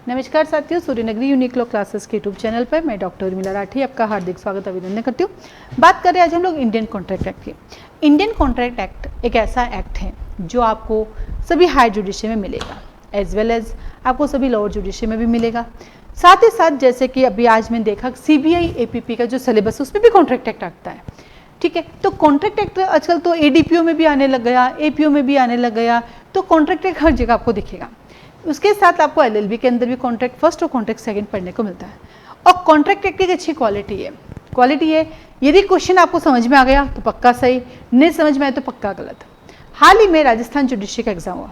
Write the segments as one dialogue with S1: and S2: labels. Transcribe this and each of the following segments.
S1: नमस्कार साथियों, Suryanagari unique law classes के यूट्यूब चैनल पर मैं डॉक्टर उर्मिला राठी आपका हार्दिक स्वागत अभिनंदन करती हूँ। बात करें आज हम लोग इंडियन कॉन्ट्रैक्ट एक्ट की। इंडियन कॉन्ट्रैक्ट एक्ट एक ऐसा एक्ट है जो आपको सभी हायर जुडिशरी में मिलेगा, एज वेल एज आपको सभी लोअर जुडिशरी में भी मिलेगा। साथ ही साथ जैसे कि अभी आज मैंने देखा CBI APP का जो सिलेबस है उसमें भी कॉन्ट्रैक्ट एक्ट आता है, ठीक है। तो कॉन्ट्रैक्ट एक्ट आजकल तो ADPO में भी आने लग गया, APO में भी आने लग गया, तो कॉन्ट्रैक्ट एक्ट हर जगह आपको दिखेगा। उसके साथ आपको LLB के अंदर भी कॉन्ट्रैक्ट फर्स्ट और कॉन्ट्रैक्ट सेकंड पढ़ने को मिलता है। और कॉन्ट्रैक्ट एक्ट की एक अच्छी क्वालिटी है यदि क्वेश्चन आपको समझ में आ गया तो पक्का सही, नहीं समझ में आया तो पक्का गलत। हाल ही में राजस्थान जुडिशरी का एग्जाम हुआ,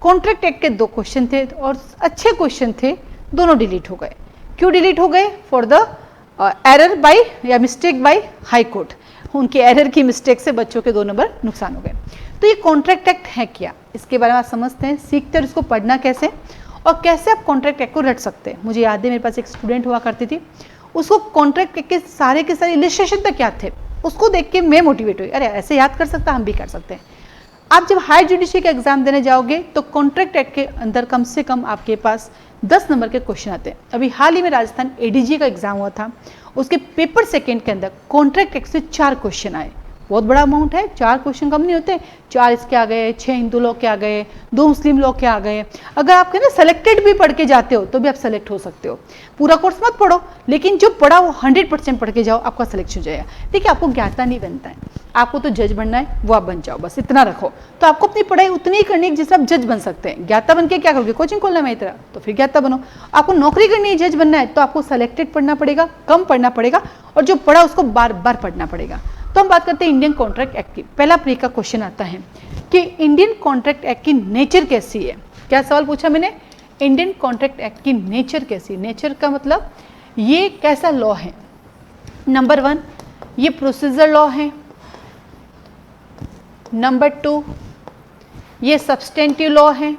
S1: कॉन्ट्रैक्ट एक्ट के 2 क्वेश्चन थे और अच्छे क्वेश्चन थे, दोनों डिलीट हो गए। क्यों डिलीट हो गए? फॉर द एरर बाय या मिस्टेक बाय हाई कोर्ट। उनके एरर की मिस्टेक से बच्चों के 2 नंबर नुकसान हो गए। तो ये कॉन्ट्रैक्ट एक्ट है क्या, इसके बारे में आप समझते हैं, सीखते हैं इसको पढ़ना कैसे और कैसे आप कॉन्ट्रैक्ट एक्ट को रट सकते हैं। मुझे याद है मेरे पास एक स्टूडेंट हुआ करती थी, उसको कॉन्ट्रैक्ट एक्ट के सारे इलिस्ट्रेशन तक याद थे। उसको देख के मैं मोटिवेट हुई, अरे ऐसे याद कर सकता, हम भी कर सकते हैं। आप जब हायर जुडिशरी का एग्जाम देने जाओगे तो कॉन्ट्रैक्ट एक्ट के अंदर कम से कम आपके पास 10 नंबर के क्वेश्चन आते हैं। अभी हाल ही में राजस्थान ADG का एग्जाम हुआ था, उसके पेपर सेकंड के अंदर कॉन्ट्रैक्ट एक्ट से 4 क्वेश्चन आए। बहुत बड़ा अमाउंट है, 4 क्वेश्चन कम नहीं होते। 4 इसके आ गए, 6 हिंदू लॉ के आ गए, 2 मुस्लिम लॉ के आ गए। अगर आप ना सेलेक्टेड भी पढ़ के जाते हो तो भी आप सेलेक्ट हो सकते हो। पूरा कोर्स मत पढ़ो, लेकिन जो पढ़ा वो 100% पढ़ के जाओ, आपका सिलेक्शन हो जाएगा। देखिए, आपको ज्ञाता नहीं बनता है, आपको तो जज बनना है, वो आप बन जाओ, बस इतना रखो। तो आपको अपनी पढ़ाई उतनी ही करनी है जिससे आप जज बन सकते हैं। ज्ञाता बन के क्या करोगे? कोचिंग खोलना है तरह, तो फिर ज्ञाता बनो। आपको नौकरी करनी है, जज बनना है, तो आपको सेलेक्टेड पढ़ना पड़ेगा, कम पढ़ना पड़ेगा, और जो पढ़ा उसको बार बार पढ़ना पड़ेगा। तो हम बात करते हैं इंडियन कॉन्ट्रैक्ट एक्ट की। पहला प्री का क्वेश्चन आता है कि इंडियन कॉन्ट्रैक्ट एक्ट की नेचर कैसी है। क्या सवाल पूछा मैंने? इंडियन कॉन्ट्रैक्ट एक्ट की नेचर कैसी? नेचर का मतलब ये कैसा लॉ है। नंबर 1, ये प्रोसीजर लॉ है। नंबर 2, ये सब्सटेंटिव लॉ है।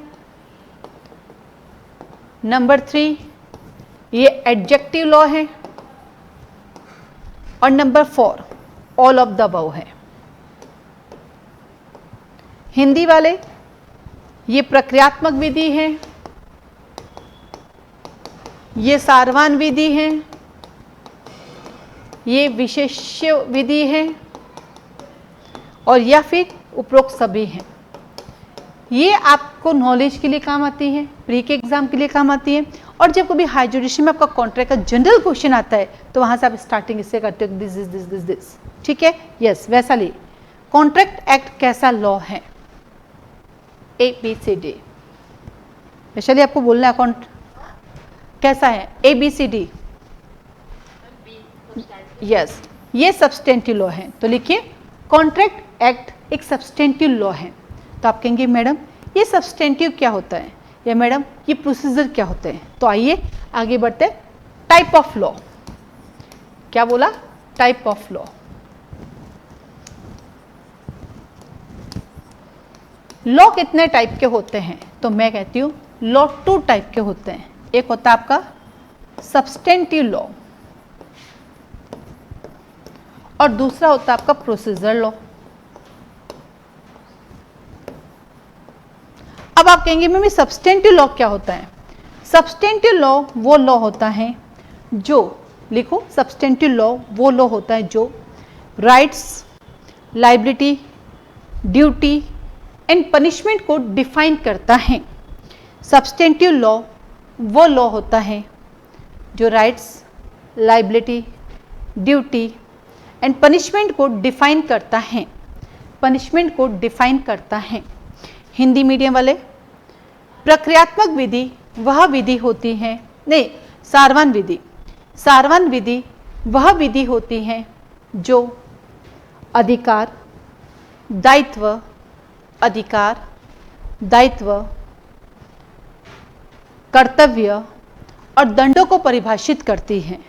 S1: नंबर 3, ये एडजेक्टिव लॉ है। और number 4, all of the above है। हिंदी वाले, ये प्रक्रियात्मक विधि है, ये सारवान विधि है, ये विशेष्य विधि है, और या फिर उपरोक्त सभी हैं। ये आपको नॉलेज के लिए काम आती है, प्री के एग्जाम के लिए काम आती है। और जब कभी हाई जुडिशरी में आपका कॉन्ट्रैक्ट का जनरल क्वेश्चन आता है तो वहां से आप स्टार्टिंग इससे करते हो, this this this this this, ठीक है। यस, वैसा ली कॉन्ट्रैक्ट एक्ट कैसा लॉ है, ABCD। वैशाली आपको बोलना है कैसा है, ABCD। यस, ये सब्सटेंटिव लॉ है, तो लिखिए कॉन्ट्रैक्ट एक्ट एक सब्सटेंटिव लॉ है। तो आप कहेंगे मैडम ये सब्सटेंटिव क्या होता है, या मैडम ये प्रोसीजर क्या होते हैं। तो आइए आगे बढ़ते हैं। टाइप ऑफ लॉ, क्या बोला? Type of law. लॉ कितने टाइप के होते हैं? तो मैं कहती हूं लॉ 2 टाइप के होते हैं। एक होता है आपका सब्सटेंटिव लॉ और दूसरा होता है आपका प्रोसीजर लॉ। अब आप कहेंगे मैम ये सब्सटेंटिव लॉ क्या होता है? सब्सटेंटिव लॉ वो लॉ होता है जो, लिखो, सब्सटेंटिव लॉ वो लॉ होता है जो rights, liability, duty and punishment को डिफाइन करता है। सब्सटेंटिव लॉ वो लॉ होता है जो rights, liability, duty and punishment को डिफाइन करता है। पनिशमेंट को डिफाइन करता है। हिंदी मीडियम वाले, प्रक्रियात्मक विधि वह विधि होती है, नहीं, सारवान विधि। सारवान विधि वह विधि होती है जो अधिकार, दायित्व, अधिकार, दायित्व, कर्तव्य और दंडों को परिभाषित करती है।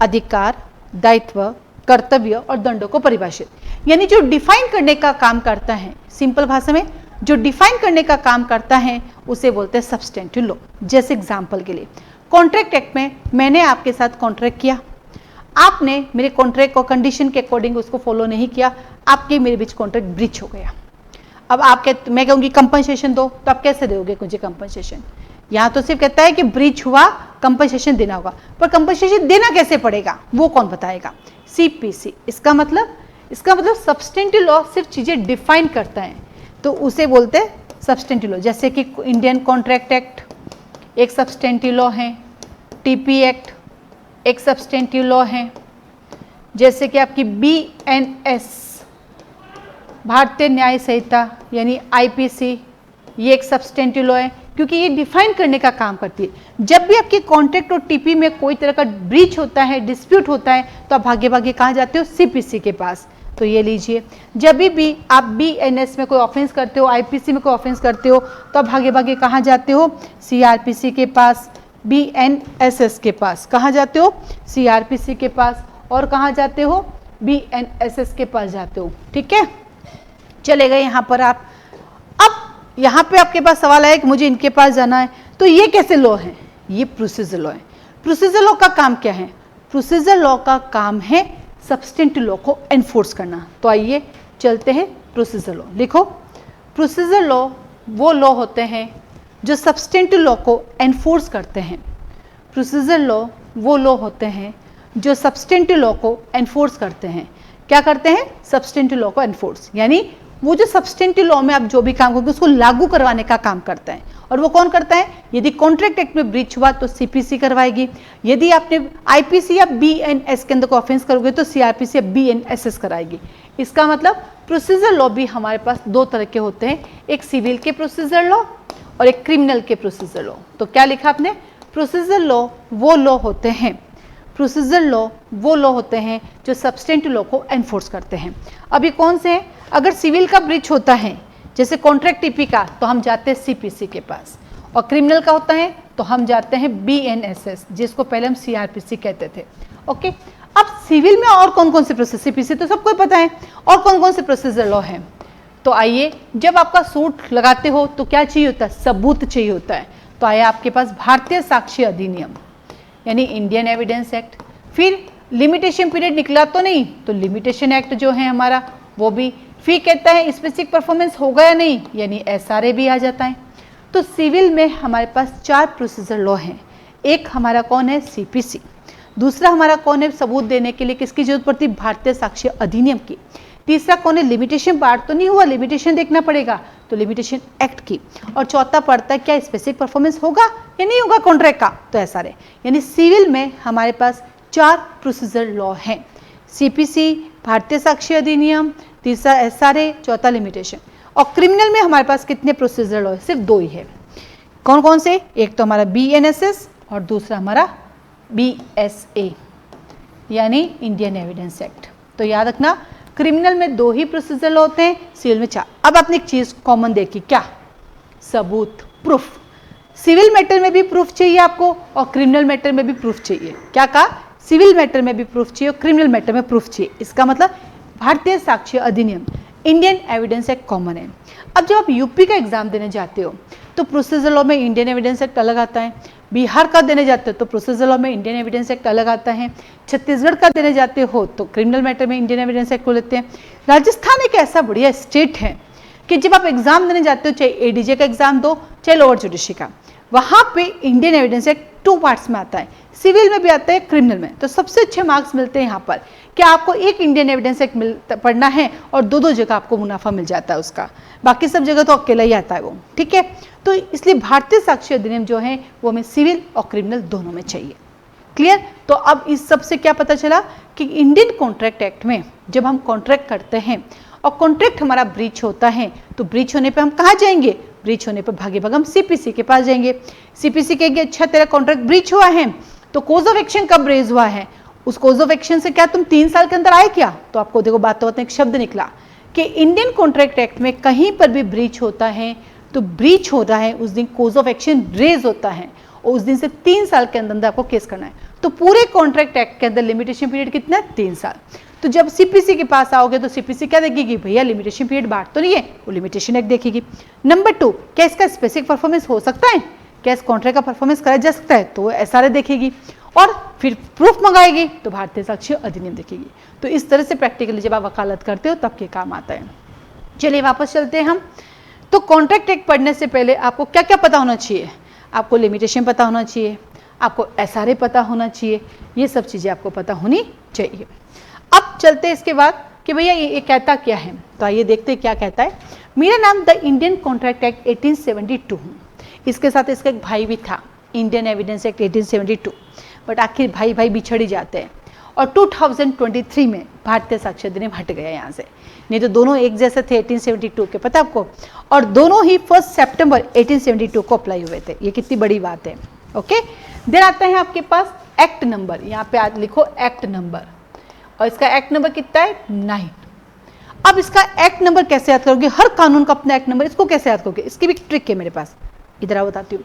S1: अधिकार, दायित्व, कर्तव्य और दंडों को परिभाषित, यानी जो डिफाइन करने का काम करता है। सिंपल भाषा में जो डिफाइन करने का काम करता है उसे बोलते हैं सब्सटेंटिव लॉ। जैसे एग्जांपल के लिए कॉन्ट्रैक्ट एक्ट में मैंने आपके साथ कॉन्ट्रैक्ट किया, आपने मेरे कॉन्ट्रैक्ट को कंडीशन के अकॉर्डिंग उसको फॉलो नहीं किया, आपके मेरे बीच कॉन्ट्रैक्ट ब्रीच हो गया। अब आप मैं कहूँगी कंपनसेशन दो, तो आप कैसे दोगे मुझे कंपनसेशन? यहाँ तो सिर्फ कहता है कि ब्रीच हुआ, कंपनसेशन देना होगा, पर कंपनसेशन देना कैसे पड़ेगा वो कौन बताएगा? CPC। इसका मतलब सब्सटेंटिव लॉ सिर्फ चीजें डिफाइन करता है, तो उसे बोलते हैं सब्सटेंटिव लॉ। जैसे कि इंडियन कॉन्ट्रैक्ट एक्ट एक सब्सटेंटिव लॉ है, TP एक्ट एक सब्सटेंटिव लॉ है, जैसे कि आपकी BNS भारतीय न्याय संहिता यानी IPC ये एक सब्सटेंटिव लॉ है, क्योंकि ये डिफाइन करने का काम करती है। जब भी आपके कॉन्ट्रैक्ट और TP में कोई तरह का ब्रीच होता है, डिस्प्यूट होता है, तो आप भागे भागे कहाँ जाते हो? CPC के पास। तो ये लीजिए, जब भी आप BNS में कोई ऑफेंस करते हो, IPC में कोई ऑफेंस करते हो, तो आप भागे भागे कहाँ जाते हो? CRPC के पास, BNSS के पास। कहाँ जाते हो? CRPC के पास। और कहाँ जाते हो? BNSS के पास जाते हो। ठीक है, चले गए यहाँ पर आप। अब यहाँ पे आपके पास सवाल आया कि मुझे इनके पास जाना है, तो ये कैसे लॉ है? ये प्रोसीजर लॉ है। प्रोसीजर लॉ का काम क्या है? प्रोसीजर लॉ का काम है सब्सटेंटिव लॉ को एनफोर्स करना। तो आइए चलते हैं प्रोसीजर लॉ। लिखो, प्रोसीजर लॉ वो लॉ होते हैं जो सब्सटेंटिव लॉ को एनफोर्स करते हैं। प्रोसीजर लॉ वो लॉ होते हैं जो सब्सटेंटिव लॉ को एनफोर्स करते हैं। क्या करते हैं? सब्सटेंटिव लॉ को एनफोर्स, यानी वो जो सब्सटेंटिव लॉ में आप जो भी काम करोगे उसको लागू करवाने का काम करता है। और वो कौन करता है? यदि कॉन्ट्रैक्ट एक्ट में ब्रीच हुआ तो CPC करवाएगी, यदि आपने IPC या BNS के अंदर को ऑफेंस करोगे तो CRPC या BNSS कराएगी। इसका मतलब प्रोसीजर लॉ भी हमारे पास दो तरह के होते हैं, एक सिविल के प्रोसीजर लॉ और एक क्रिमिनल के प्रोसीजर लॉ। तो क्या लिखा आपने? प्रोसीजर लॉ वो लॉ होते हैं, प्रोसीजर लॉ वो लॉ होते हैं जो सब्सटेंटिव लॉ को एनफोर्स करते हैं। अभी कौन से हैं? अगर सिविल का ब्रीच होता है जैसे कॉन्ट्रैक्ट TP का, तो हम जाते हैं CPC के पास, और क्रिमिनल का होता है तो हम जाते हैं BNSS, जिसको पहले हम CRPC कहते थे। ओके, अब सिविल में और कौन कौन से प्रोसेस? CPC तो सबको पता है, और कौन कौन से प्रोसीजर लॉ हैं? तो आइए, जब आपका सूट लगाते हो तो क्या चाहिए होता है? सबूत चाहिए होता है। तो आया आपके पास भारतीय साक्ष्य अधिनियम यानी इंडियन एविडेंस एक्ट। फिर लिमिटेशन पीरियड निकला तो नहीं, तो लिमिटेशन एक्ट जो है हमारा वो भी। फिर कहता है स्पेसिफिक परफॉर्मेंस होगा या नहीं, यानी SRA भी आ जाता है। तो सिविल में हमारे पास 4 प्रोसीजर लॉ हैं। एक हमारा कौन है? CPC। दूसरा हमारा कौन है? सबूत देने के लिए किसकी जरूरत पड़ती? भारतीय साक्ष्य अधिनियम की। तीसरा कौन है? लिमिटेशन पार्ट तो नहीं हुआ, लिमिटेशन देखना पड़ेगा, तो लिमिटेशन एक्ट की। और चौथा पड़ता है क्या स्पेसिफिक परफॉर्मेंस होगा या नहीं होगा कॉन्ट्रैक्ट का, तो SRA। यानी सिविल में हमारे पास 4 प्रोसीजर लॉ हैं, CPC, भारतीय साक्ष्य अधिनियम, तीसरा SRA, चौथा लिमिटेशन। और क्रिमिनल में हमारे पास कितने प्रोसीजर लॉ है? सिर्फ 2 ही है। कौन कौन से? एक तो हमारा BNSS और दूसरा हमारा BSA यानी इंडियन एविडेंस एक्ट। तो याद रखना, क्रिमिनल में 2 ही प्रोसीजर लॉ होते हैं, सिविल में 4। अब आपने एक चीज कॉमन देखी, क्या? सबूत, प्रूफ। सिविल मैटर में भी प्रूफ चाहिए आपको और क्रिमिनल मैटर में भी प्रूफ चाहिए। क्या कहा? सिविल मैटर में भी प्रूफ चाहिए और क्रिमिनल मैटर में प्रूफ चाहिए। इसका मतलब भारतीय साक्ष्य अधिनियम, इंडियन एविडेंस एक्ट कॉमन है। अब जब आप यूपी का एग्जाम देने जाते हो तो प्रोसीजर लॉ में इंडियन एविडेंस एक्ट अलग आता है, बिहार का देने जाते हो तो प्रोसीजर लॉ में इंडियन एविडेंस एक्ट अलग आता है, छत्तीसगढ़ का देने जाते हो तो क्रिमिनल मैटर में इंडियन एविडेंस एक्ट को लेते हैं। राजस्थान एक ऐसा बढ़िया स्टेट है कि जब आप एग्जाम देने जाते हो, चाहे ADJ का एग्जाम दो चाहे लोअर जुडिशरी का, वहां पे इंडियन एविडेंस एक्ट 2 पार्ट्स में आता है, सिविल में भी आता है, क्रिमिनल में। तो सबसे अच्छे मार्क्स मिलते हैं यहाँ पर कि आपको एक इंडियन एविडेंस एक्ट पढ़ना है और 2-2 जगह आपको मुनाफा मिल जाता है उसका, बाकी सब जगह तो अकेला ही आता है वो। ठीक है, तो इसलिए भारतीय साक्ष्य अधिनियम जो है वो हमें सिविल और क्रिमिनल दोनों में चाहिए। क्लियर? तो अब इस सब से क्या पता चला कि इंडियन कॉन्ट्रैक्ट एक्ट में जब हम कॉन्ट्रैक्ट करते हैं और कॉन्ट्रैक्ट हमारा ब्रीच होता है तो ब्रीच होने पे हम कहाँ जाएंगे? ब्रीच होने पर भागे भाग हम CPC के पास जाएंगे। CPC कहेंगे अच्छा तेरा कॉन्ट्रैक्ट ब्रीच हुआ है तो कोज ऑफ एक्शन कब रेज हुआ है? उस कोज ऑफ एक्शन से क्या तुम 3 साल के अंदर आए क्या? तो आपको देखो बात तो एक शब्द निकला कि इंडियन कॉन्ट्रैक्ट एक्ट में कहीं पर भी ब्रीच होता है तो ब्रीच हो रहा है उस दिन कोज ऑफ एक्शन रेज होता है और उस दिन से 3 साल के अंदर आपको केस करना है। तो पूरे कॉन्ट्रैक्ट एक्ट के अंदर लिमिटेशन पीरियड कितना है? 3 साल। तो जब CPC के पास आओगे तो CPC क्या देखेगी? भैया लिमिटेशन पीरियड बांट तो नहीं है, वो लिमिटेशन एक्ट देखेगी। नंबर 2, क्या इसका स्पेसिफिक परफॉर्मेंस हो सकता है? क्या इस कॉन्ट्रैक्ट का परफॉर्मेंस कराया जा सकता है? तो SRA देखेगी और फिर प्रूफ मंगाएगी तो भारतीय साक्ष्य अधिनियम देखेगी। तो इस तरह से प्रैक्टिकली जब आप वकालत करते हो तब के काम आता है। चलिए वापस चलते हैं हम। तो कॉन्ट्रैक्ट एक्ट पढ़ने से पहले आपको क्या क्या पता होना चाहिए? आपको लिमिटेशन पता होना चाहिए, आपको SRA पता होना चाहिए, ये सब चीज़ें आपको पता होनी चाहिए। अब चलते हैं इसके बाद कि भैया ये कहता क्या है, तो आइए देखते हैं क्या कहता है। मेरा नाम द इंडियन कॉन्ट्रैक्ट एक्ट 1872 हूँ, इसके साथ इसका एक भाई भी था, इंडियन एविडेंस एक्ट 1872, बट आखिर भाई भाई बिछड़ ही जाते हैं और 2023 में भारतीय साक्षर अधिनियम हट गया यहाँ से, नहीं तो दोनों एक जैसे थे 1872 के, पता आपको, और दोनों ही 1 सितंबर 1872 को अप्लाई हुए थे। ये कितनी बड़ी बात है। ओके, देन आता है आपके पास एक्ट नंबर, यहाँ पे आज लिखो एक्ट नंबर, और इसका एक्ट नंबर कितना है 9। अब इसका एक्ट नंबर कैसे याद करोगे, हर कानून का अपना एक्ट नंबर, इसको कैसे याद करोगे, इसकी भी ट्रिक है मेरे पास, इधर आओ बताती हूँ।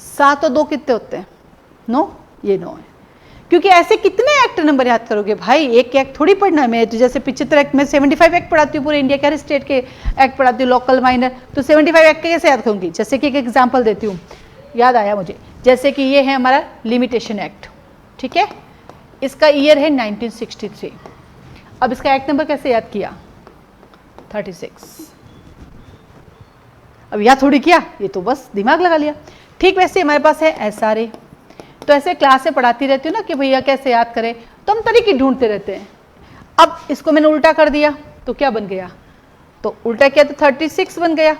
S1: 7 और 2 कितने होते हैं 9, ये 9 है, क्योंकि ऐसे कितने एक्ट नंबर याद करोगे भाई, एक एक्ट थोड़ी पढ़ना है। मैं तो जैसे 75 एक्ट में 75 एक्ट पढ़ाती हूँ, पूरे इंडिया के हर स्टेट के एक्ट पढ़ाती हूँ, लोकल माइनर, तो 75 एक्ट कैसे याद करूँगी। जैसे कि एक एग्जाम्पल देती हूँ, याद आया मुझे, जैसे कि ये है हमारा लिमिटेशन एक्ट, ठीक है, इसका ईयर है 1963। अब इसका एक्ट नंबर कैसे याद किया 36। अब याद थोड़ी किया, ये तो बस दिमाग लगा लिया। ठीक वैसे हमारे पास है SRA, तो ऐसे क्लास से पढ़ाती रहती हूँ ना कि भैया कैसे याद करें, तो हम तरीके ढूंढते रहते हैं। अब इसको मैंने उल्टा कर दिया तो क्या बन गया, तो उल्टा किया तो 36 बन गया,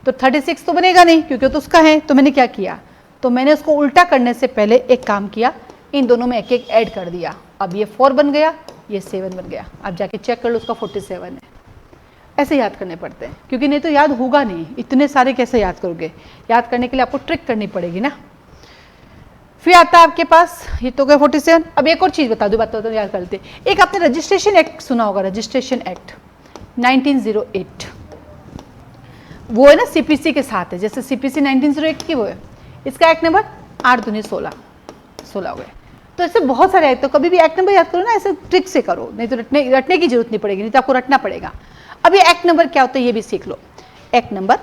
S1: तो 36 तो बनेगा नहीं क्योंकि तो उसका है। तो मैंने क्या किया, तो मैंने उसको उल्टा करने से पहले एक काम किया, इन दोनों में एक एक ऐड कर दिया। अब ये 4 बन गया, ये 7 बन गया। अब जाके चेक कर लो, उसका 47 है। ऐसे याद करने पड़ते हैं, क्योंकि नहीं तो याद होगा नहीं, इतने सारे कैसे याद करोगे। याद करने के लिए आपको ट्रिक करनी पड़ेगी ना। फिर आता है आपके पास, ये तो गया 47। अब एक और चीज बता दो, बताओ तो याद कर लेते। एक आपने रजिस्ट्रेशन एक्ट सुना होगा, रजिस्ट्रेशन एक्ट 1908, वो है ना CPC के साथ है, जैसे CPC 1908 की वो है, इसका एक्ट नंबर 8 दूनी 16 हो गए। तो ऐसे बहुत सारे एक्ट, तो कभी भी एक्ट नंबर याद करो ना ऐसे ट्रिक से करो, नहीं तो रटने की जरूरत नहीं पड़ेगी, नहीं तो आपको रटना पड़ेगा। अब ये एक्ट नंबर क्या होता है ये भी सीख लो। एक्ट नंबर,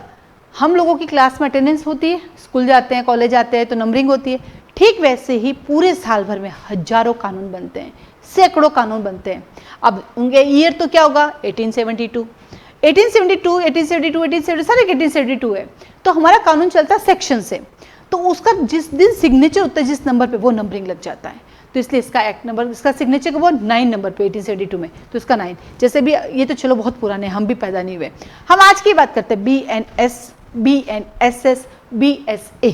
S1: हम लोगों की क्लास में अटेंडेंस होती है, स्कूल जाते हैं, कॉलेज जाते हैं तो नंबरिंग होती है, ठीक वैसे ही पूरे साल भर में हजारों कानून बनते हैं, सैकड़ों कानून बनते हैं। अब उनके ईयर तो क्या होगा 1872 सारे 1872 है। तो हमारा कानून चलता है सेक्शन से, तो उसका जिस दिन सिग्नेचर होता है जिस नंबर पे, वो नंबरिंग लग जाता है। तो इसलिए इसका एक्ट नंबर, इसका सिग्नेचर वो 9 नंबर पे 1872 में, तो इसका 9। जैसे भी ये तो चलो बहुत पुराने, हम भी पैदा नहीं हुए, हम आज की बात करते हैं BNS, BNSS, BSA।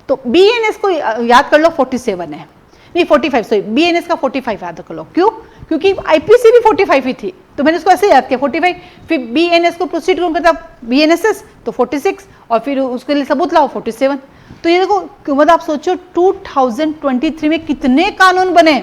S1: तो BNS को याद कर लो 47 है, नहीं 45, सॉरी BNS का 45 याद कर लो। क्यों, क्योंकि IPC भी 45 ही थी, तो मैंने उसको ऐसे याद किया 45। फिर BNS को प्रोसीड करूँ करता BNSS तो 46, और फिर उसके लिए सबूत लाओ 47। तो ये देखो, मतलब आप सोचो 2023 में कितने कानून बने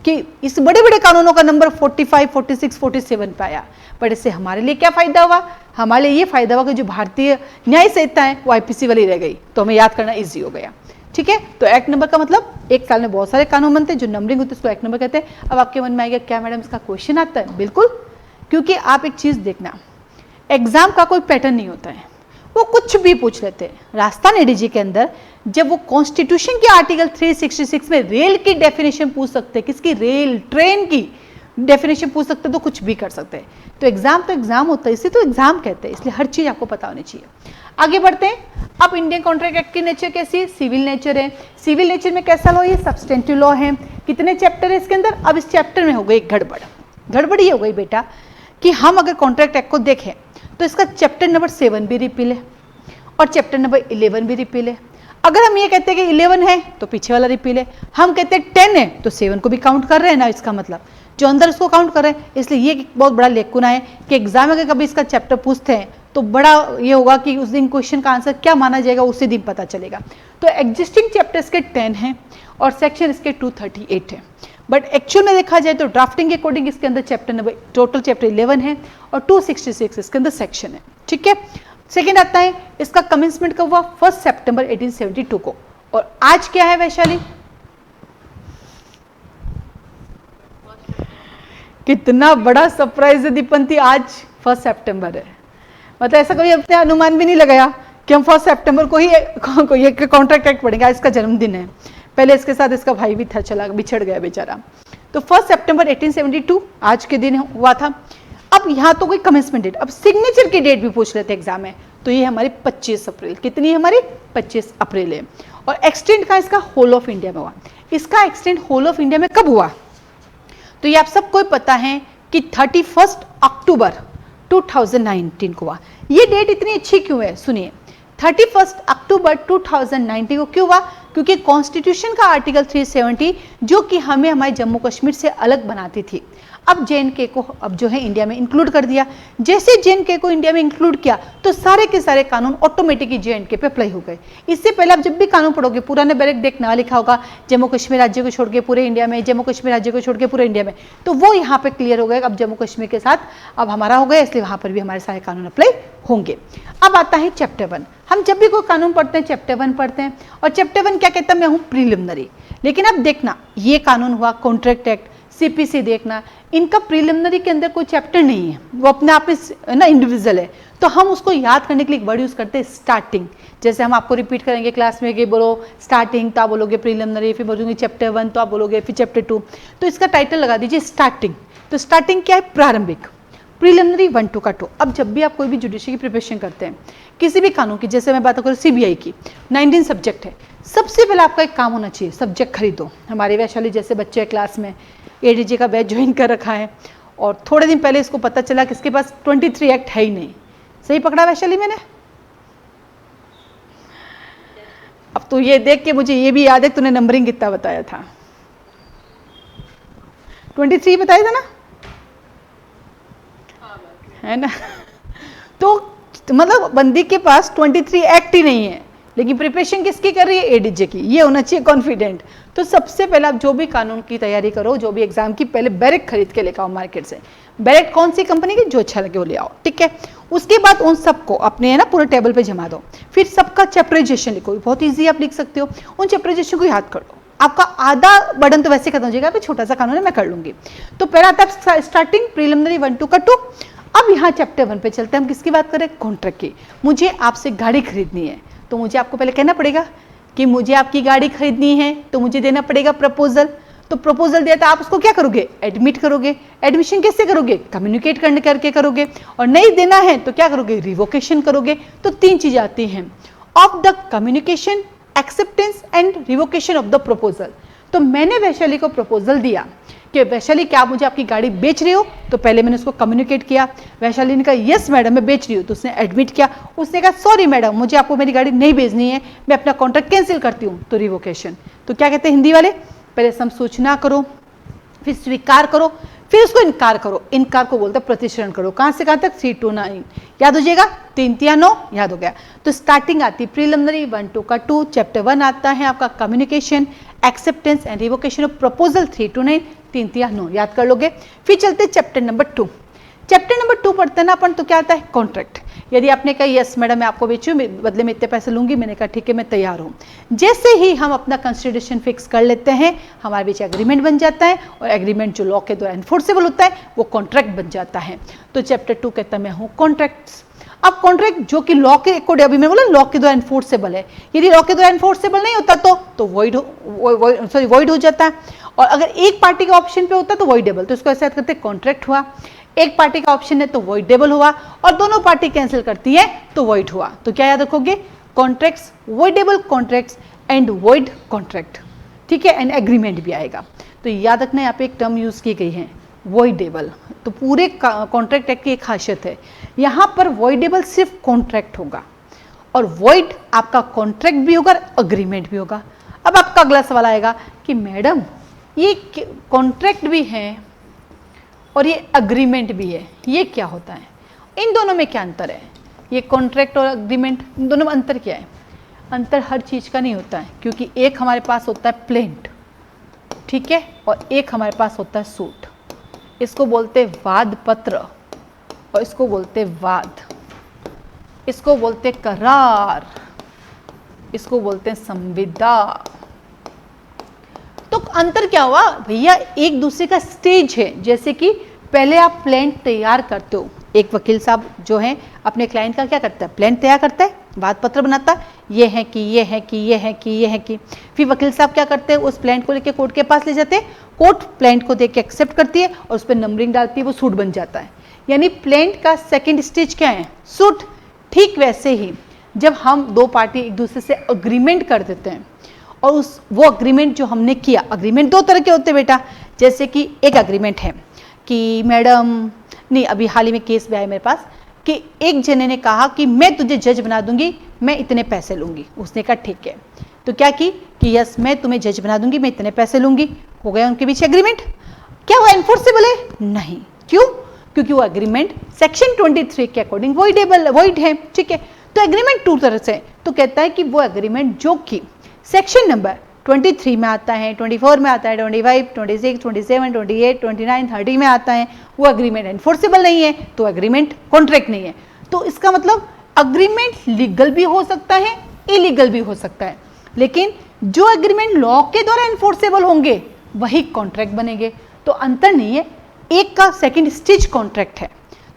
S1: कि इस बड़े बड़े कानूनों का नंबर 45, 46, 47 पे आया। पर इससे हमारे लिए क्या फायदा हुआ, हमारे लिए ये फायदा हुआ कि जो भारतीय न्याय संहिता है वो IPC वाली रह गई, तो हमें याद करना ईजी हो गया। ठीक है, तो एक्ट नंबर का मतलब एक साल में बहुत सारे कानून बनते हैं, जो नंबरिंग होती है उसको एक्ट नंबर कहते हैं। अब आपके मन में आएगा क्या मैडम इसका क्वेश्चन आता है, बिल्कुल, क्योंकि आप एक चीज देखना, एग्जाम का कोई पैटर्न नहीं होता है, वो कुछ भी पूछ लेते हैं। राजस्थान ADG के अंदर जब वो कॉन्स्टिट्यूशन के आर्टिकल 366 में रेल की डेफिनेशन पूछ सकते हैं, किसकी, रेल, ट्रेन की डेफिनेशन पूछ सकते हैं, तो कुछ भी कर सकते हैं। तो एग्जाम होता है, इसे तो एग्जाम कहते हैं, इसलिए हर चीज आपको पता होनी चाहिए। आगे बढ़ते हैं। अब इंडियन कॉन्ट्रैक्ट एक्ट की नेचर कैसी है, सिविल नेचर है। सिविल नेचर में कैसा लॉ है, सब्सटेंटिव लॉ है। कितने चैप्टर है इसके अंदर, अब इस चैप्टर में हो गई गड़बड़ ये हो गई बेटा कि हम अगर कॉन्ट्रैक्ट एक्ट को देखें तो इसका चैप्टर नंबर 7 भी रिपील है और चैप्टर नंबर 11 भी रिपील है। अगर हम ये कहते हैं कि 11 है तो पीछे वाला रिपील है, हम कहते हैं 10 है तो 7 को भी काउंट कर रहे हैं ना, इसका मतलब जो अंदर उसको काउंट कर रहे हैं। इसलिए ये बहुत बड़ा लेकुना है कि एग्जाम अगर कभी इसका चैप्टर पूछते हैं तो बड़ा ये होगा कि उस दिन क्वेश्चन का आंसर क्या माना जाएगा उसी दिन पता चलेगा। तो एग्जिस्टिंग चैप्टर इसके 10 हैं और सेक्शन इसके 238 है, बट एक्चुअल में देखा जाए तो ड्राफ्टिंग के अकॉर्डिंग इसके अंदर टोटल चैप्टर 11 है और 266 इसके अंदर सेक्शन है। ठीक है, सेकेंड आता है इसका कमेंसमेंट कब हुआ, 1 सितंबर 1872 को। और आज क्या है वैशाली, कितना बड़ा सरप्राइज है दीपंती, आज 1 सितंबर है। मतलब ऐसा कभी अपने अनुमान भी नहीं लगाया कि हम 1 सितंबर को ही ये कॉन्ट्रैक्ट एक्ट पढ़ेंगे। आज इसका जन्मदिन है, पहले इसके साथ इसका भाई भी था, चला बिछड़ गया बेचारा। तो 1 सितंबर 1872 आज के दिन हुआ था। अब यहाँ तो कोई कमेंसमेंट डेट, अब सिग्नेचर की डेट भी पूछ लेते एग्जाम में, तो ये हमारी 25 अप्रैल, कितनी है हमारी 25 अप्रैल है। और एक्सटेंड का इसका होल ऑफ इंडिया में हुआ। इसका एक्सटेंड होल ऑफ इंडिया में कब हुआ, तो ये आप सबको पता है कि 31 अक्टूबर 2019 को हुआ। ये डेट इतनी अच्छी क्यों है, सुनिए 31 अक्टूबर 2019 को क्यों हुआ, क्योंकि कॉन्स्टिट्यूशन का आर्टिकल 370 जो कि हमें हमारे जम्मू कश्मीर से अलग बनाती थी, अब JNK को अब जो है इंडिया में इंक्लूड कर दिया। जैसे JNK को इंडिया में इंक्लूड किया तो सारे के सारे कानून ऑटोमेटिकली JNK पे अप्लाई हो गए। इससे पहले आप जब भी कानून पढ़ोगे पूरा ने डायरेक्ट देख ना लिखा होगा जम्मू कश्मीर राज्य को छोड़ के पूरे इंडिया में, जम्मू कश्मीर राज्य को छोड़ के पूरे इंडिया में, तो वो यहाँ पे क्लियर हो गया अब जम्मू कश्मीर के साथ अब हमारा हो गया, इसलिए वहाँ पर भी हमारे सारे कानून अप्लाई होंगे। अब आता है चैप्टर 1। हम जब भी कोई कानून पढ़ते हैं चैप्टर 1 पढ़ते हैं, और चैप्टर 1 क्या कहता है, मैं हूँ प्रीलिमिनरी। लेकिन अब देखना ये कानून हुआ कॉन्ट्रैक्ट एक्ट, CPC देखना, इनका प्रीलिमिनरी के अंदर कोई चैप्टर नहीं है, वो अपने आप में ना इंडिविजुअल है। तो हम उसको याद करने के लिए एक वर्ड यूज करते हैं स्टार्टिंग। जैसे हम आपको रिपीट करेंगे क्लास में कि बोलो स्टार्टिंग, तो आप बोलोगे प्रीलिमिनरी, फिर बोलोगे चैप्टर 1 तो आप बोलोगे फिर चैप्टर 2, तो इसका टाइटल लगा दीजिए स्टार्टिंग। तो स्टार्टिंग क्या है, प्रारंभिक, प्रीलिमिनरी 1 to 2। अब जब भी आप कोई भी जुडिशरी की प्रिपरेशन करते हैं किसी भी कानून की, जैसे मैं बात करूँ CBI की 19 सब्जेक्ट है, सबसे पहले आपका एक काम होना चाहिए, सब्जेक्ट खरीदो। हमारे वैशाली जैसे बच्चे क्लास में ADJ का बैच ज्वाइन कर रखा है, और थोड़े दिन पहले इसको पता चला कि इसके पास 23 एक्ट है ही नहीं। सही पकड़ा वैशाली मैंने? अब तो ये देख के मुझे ये भी याद है तूने नंबरिंग कितना बताया था, 23 बताया था ना, है ना? तो मतलब बंदी के पास 23 एक्ट ही नहीं है, लेकिन प्रिपरेशन किसकी कर रही है, ADJ की। ये होना चाहिए कॉन्फिडेंट। तो सबसे पहले आप जो भी कानून की तैयारी करो, जो भी एग्जाम की, पहले बैरेक खरीद के लेकर आओ मार्केट से। बैरेक कौन सी कंपनी की, जो अच्छा लगे वो ले आओ, ठीक है। उसके बाद उन सबको अपने है ना पूरे टेबल पे जमा दो, फिर सबका चैप्टराइजेशन लिखो, बहुत ईजी आप लिख सकते हो। उन चैप्टराइजेशन को याद कर लो, आपका आधा बर्डन तो वैसे खत्म हो जाएगा, छोटा सा कानून है मैं कर लूंगी। तो पहला आता है स्टार्टिंग प्रीलिमिनरी 1 to 2। अब यहाँ चैप्टर 1 पे चलते हैं, हम किसकी बात करें, कॉन्ट्रैक्ट की। मुझे आपसे गाड़ी खरीदनी है, तो मुझे आपको पहले कहना पड़ेगा कि मुझे आपकी गाड़ी खरीदनी है, तो मुझे देना पड़ेगा प्रपोजल। तो प्रपोजल दिया तो आप उसको क्या करोगे, एडमिट करोगे। एडमिशन कैसे करोगे, कम्युनिकेट करने करके करोगे। और नहीं देना है तो क्या करोगे, रिवोकेशन करोगे। तो 3 चीजें आती हैं, of the communication, acceptance and revocation of the proposal. तो मैंने वैशाली को प्रपोजल दिया कि वैशाली क्या आप मुझे आपकी गाड़ी बेच रहे हो, तो पहले मैंने उसको कम्युनिकेट किया। वैशाली ने कहा यस मैडम मैं बेच रही हूँ, तो उसने एडमिट किया। उसने कहा सॉरी मैडम मुझे आपको मेरी गाड़ी नहीं बेचनी है, मैं अपना कॉन्ट्रैक्ट कैंसिल करती हूँ, तो रिवोकेशन। तो क्या कहते हैं हिंदी वाले, पहले संसूचना करो, फिर स्वीकार करो, फिर उसको इनकार करो। इनकार को बोलते हैं प्रतिशरण करो। कहां से कहां तक, 3 to 9 याद हो जाएगा, 3 3 9 याद हो गया। तो स्टार्टिंग आती प्रीलिमिनरी 1 to 2, चैप्टर 1 आता है आपका communication, acceptance and revocation of proposal 3 to 9, 3 3 9 याद कर लोगे। फिर चलते चैप्टर नंबर 2। चैप्टर नंबर 2 पढ़ते ना अपन, तो क्या आता है, कॉन्ट्रैक्ट। यदि आपने कहा यस मैडम मैं आपको बेचूं, बदले में इतने पैसे लूंगी, मैंने कहा ठीक है मैं तैयार हूं। जैसे ही हम अपना कंसिडरेशन फिक्स कर लेते हैं, हमारे बीच एग्रीमेंट बन जाता है, और एग्रीमेंट जो लॉ के द्वारा एनफोर्सेबल होता है वो कॉन्ट्रैक्ट बन जाता है। तो चैप्टर 2 कहता है मैं हूं कॉन्ट्रैक्ट्स। अब कॉन्ट्रैक्ट जो कि लॉ के अकॉर्डिंग, अभी मैं बोला लॉ के द्वारा एनफोर्सेबल है, यदि लॉ के द्वारा एनफोर्सेबल नहीं होता तो वॉइड हो जाता है। और अगर एक पार्टी का ऑप्शन पे होता तो वॉइडेबल, तो इसको ऐसे याद करते हैं कॉन्ट्रैक्ट हुआ। एक पार्टी का ऑप्शन है तो वॉइडेबल हुआ, और दोनों पार्टी कैंसिल करती है तो वॉइड हुआ। तो क्या याद रखोगे, contracts, voidable contracts and void contract, ठीक है। एंड एग्रीमेंट भी आएगा। तो याद रखना यहाँ पे एक टर्म यूज की गई है वॉइडेबल। तो पूरे कॉन्ट्रैक्ट एक्ट की एक खासियत है, यहाँ पर वॉइडेबल सिर्फ कॉन्ट्रैक्ट होगा, और वॉइड आपका कॉन्ट्रैक्ट भी होगा और अग्रीमेंट भी होगा। अब आपका अगला सवाल आएगा कि मैडम ये कॉन्ट्रैक्ट भी है और ये अग्रीमेंट भी है, ये क्या होता है, इन दोनों में क्या अंतर है, ये कॉन्ट्रैक्ट और अग्रीमेंट इन दोनों में अंतर क्या है। अंतर हर चीज़ का नहीं होता है, क्योंकि एक हमारे पास होता है प्लेंट, ठीक है, और एक हमारे पास होता है सूट। इसको बोलते हैं वाद पत्र, और इसको बोलते हैं वाद, इसको बोलते हैं करार, इसको बोलते हैं संविदा। तो अंतर क्या हुआ भैया, एक दूसरे का स्टेज है। जैसे कि पहले आप प्लान तैयार करते हो, एक वकील साहब जो है अपने क्लाइंट का क्या करता है, प्लान तैयार करता है, वाद पत्र बनाता है, ये है कि ये है कि ये है कि ये है कि, फिर वकील साहब क्या करते हैं, उस प्लान को लेकर कोर्ट के पास ले जाते हैं, कोर्ट प्लान को देख के एक्सेप्ट करती है और उस पर नंबरिंग डालती है, वो सूट बन जाता है। यानी प्लान का सेकंड स्टेज क्या है, सूट। ठीक वैसे ही जब हम दो पार्टी एक दूसरे से अग्रीमेंट कर देते हैं और वो अग्रीमेंट जो हमने किया, अग्रीमेंट दो तरह के होते हैं बेटा, जैसे कि एक अग्रीमेंट है कि मैडम, नहीं अभी हाल ही में केस भी आया मेरे पास कि एक जने ने कहा कि मैं तुझे जज बना दूंगी, मैं इतने पैसे लूंगी। उसने कहा ठीक है, तो क्या की कि यस मैं तुम्हें जज बना दूंगी, मैं इतने पैसे लूंगी। हो गया उनके बीच एग्रीमेंट। क्या वो एनफोर्सेबल है? नहीं। क्यों? क्योंकि वो एग्रीमेंट सेक्शन 23 के अकॉर्डिंग वॉइड है। ठीक है, तो एग्रीमेंट टू तरह से तो कहता है कि वो एग्रीमेंट जो कि सेक्शन नंबर 23 में आता है, 24 में आता है, 25, 26, 27, 28, 29, 30 में आता है, वो एग्रीमेंट एनफोर्सेबल नहीं है, तो एग्रीमेंट कॉन्ट्रैक्ट नहीं है। तो इसका मतलब अग्रीमेंट लीगल भी हो सकता है, इलीगल भी हो सकता है, लेकिन जो एग्रीमेंट लॉ के द्वारा एनफोर्सेबल होंगे वही कॉन्ट्रैक्ट बनेंगे। तो अंतर नहीं है, एक का सेकंड स्टेज कॉन्ट्रैक्ट है।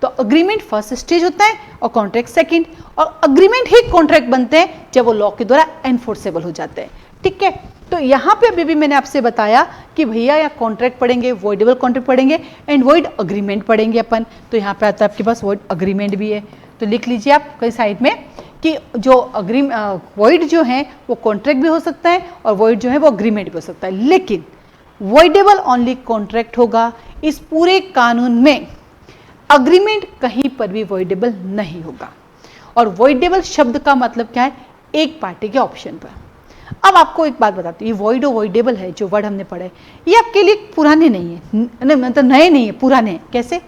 S1: तो अग्रीमेंट फर्स्ट स्टेज होता है और कॉन्ट्रैक्ट सेकंड, और अग्रीमेंट ही कॉन्ट्रैक्ट बनते हैं जब वो लॉ के द्वारा एनफोर्सेबल हो जाते हैं। ठीक है, तो यहाँ पे अभी भी मैंने आपसे बताया कि भैया यहाँ कॉन्ट्रैक्ट पढ़ेंगे, वॉइडेबल कॉन्ट्रैक्ट पढ़ेंगे एंड वॉइड अग्रीमेंट पढ़ेंगे अपन। तो यहाँ पे आता है आपके पास वॉइड अग्रीमेंट भी है, तो लिख लीजिए आप कई साइड में कि जो वॉइड जो है वो कॉन्ट्रैक्ट भी हो सकता है और वॉइड जो है वो अग्रीमेंट भी हो सकता है, लेकिन वॉइडेबल ओनली कॉन्ट्रैक्ट होगा। इस पूरे कानून में अग्रीमेंट कहीं पर भी वॉइडेबल नहीं होगा। और वॉइडेबल शब्द का मतलब क्या है? एक पार्टी के ऑप्शन पर। अब आपको एक बात बताती हूँ, वॉइड और वॉइडेबल है जो वर्ड हमने पढ़े, ये आपके लिए पुराने नहीं है, मतलब नए नहीं है, पुराने हैं। कैसे?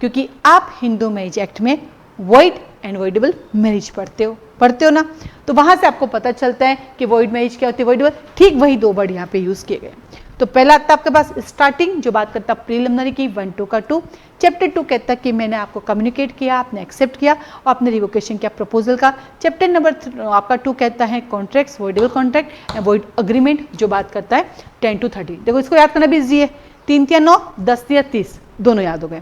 S1: क्योंकि आप हिंदू मैरिज एक्ट में वॉइड एंड वॉइडेबल मैरिज पढ़ते हो ना, तो वहां से आपको पता चलता है कि वॉइड मैरिज क्या होती है, वॉइडेबल। ठीक वही दो वर्ड यहाँ पे यूज किए गए। तो पहला आता है आपके पास स्टार्टिंग, जो बात करता है प्रीलिमिनरी की 1, 2 का 2। चैप्टर 2 कहता है कि मैंने आपको कम्युनिकेट किया, आपने एक्सेप्ट किया और आपने रिवोकेशन किया प्रपोजल का। चैप्टर नंबर आपका 2 कहता है contracts, voidable contract and void agreement, जो बात करता है 10 to 30। देखो इसको याद करना भी इजी है, 3 या 9, 10 या 30 दोनों याद हो गए।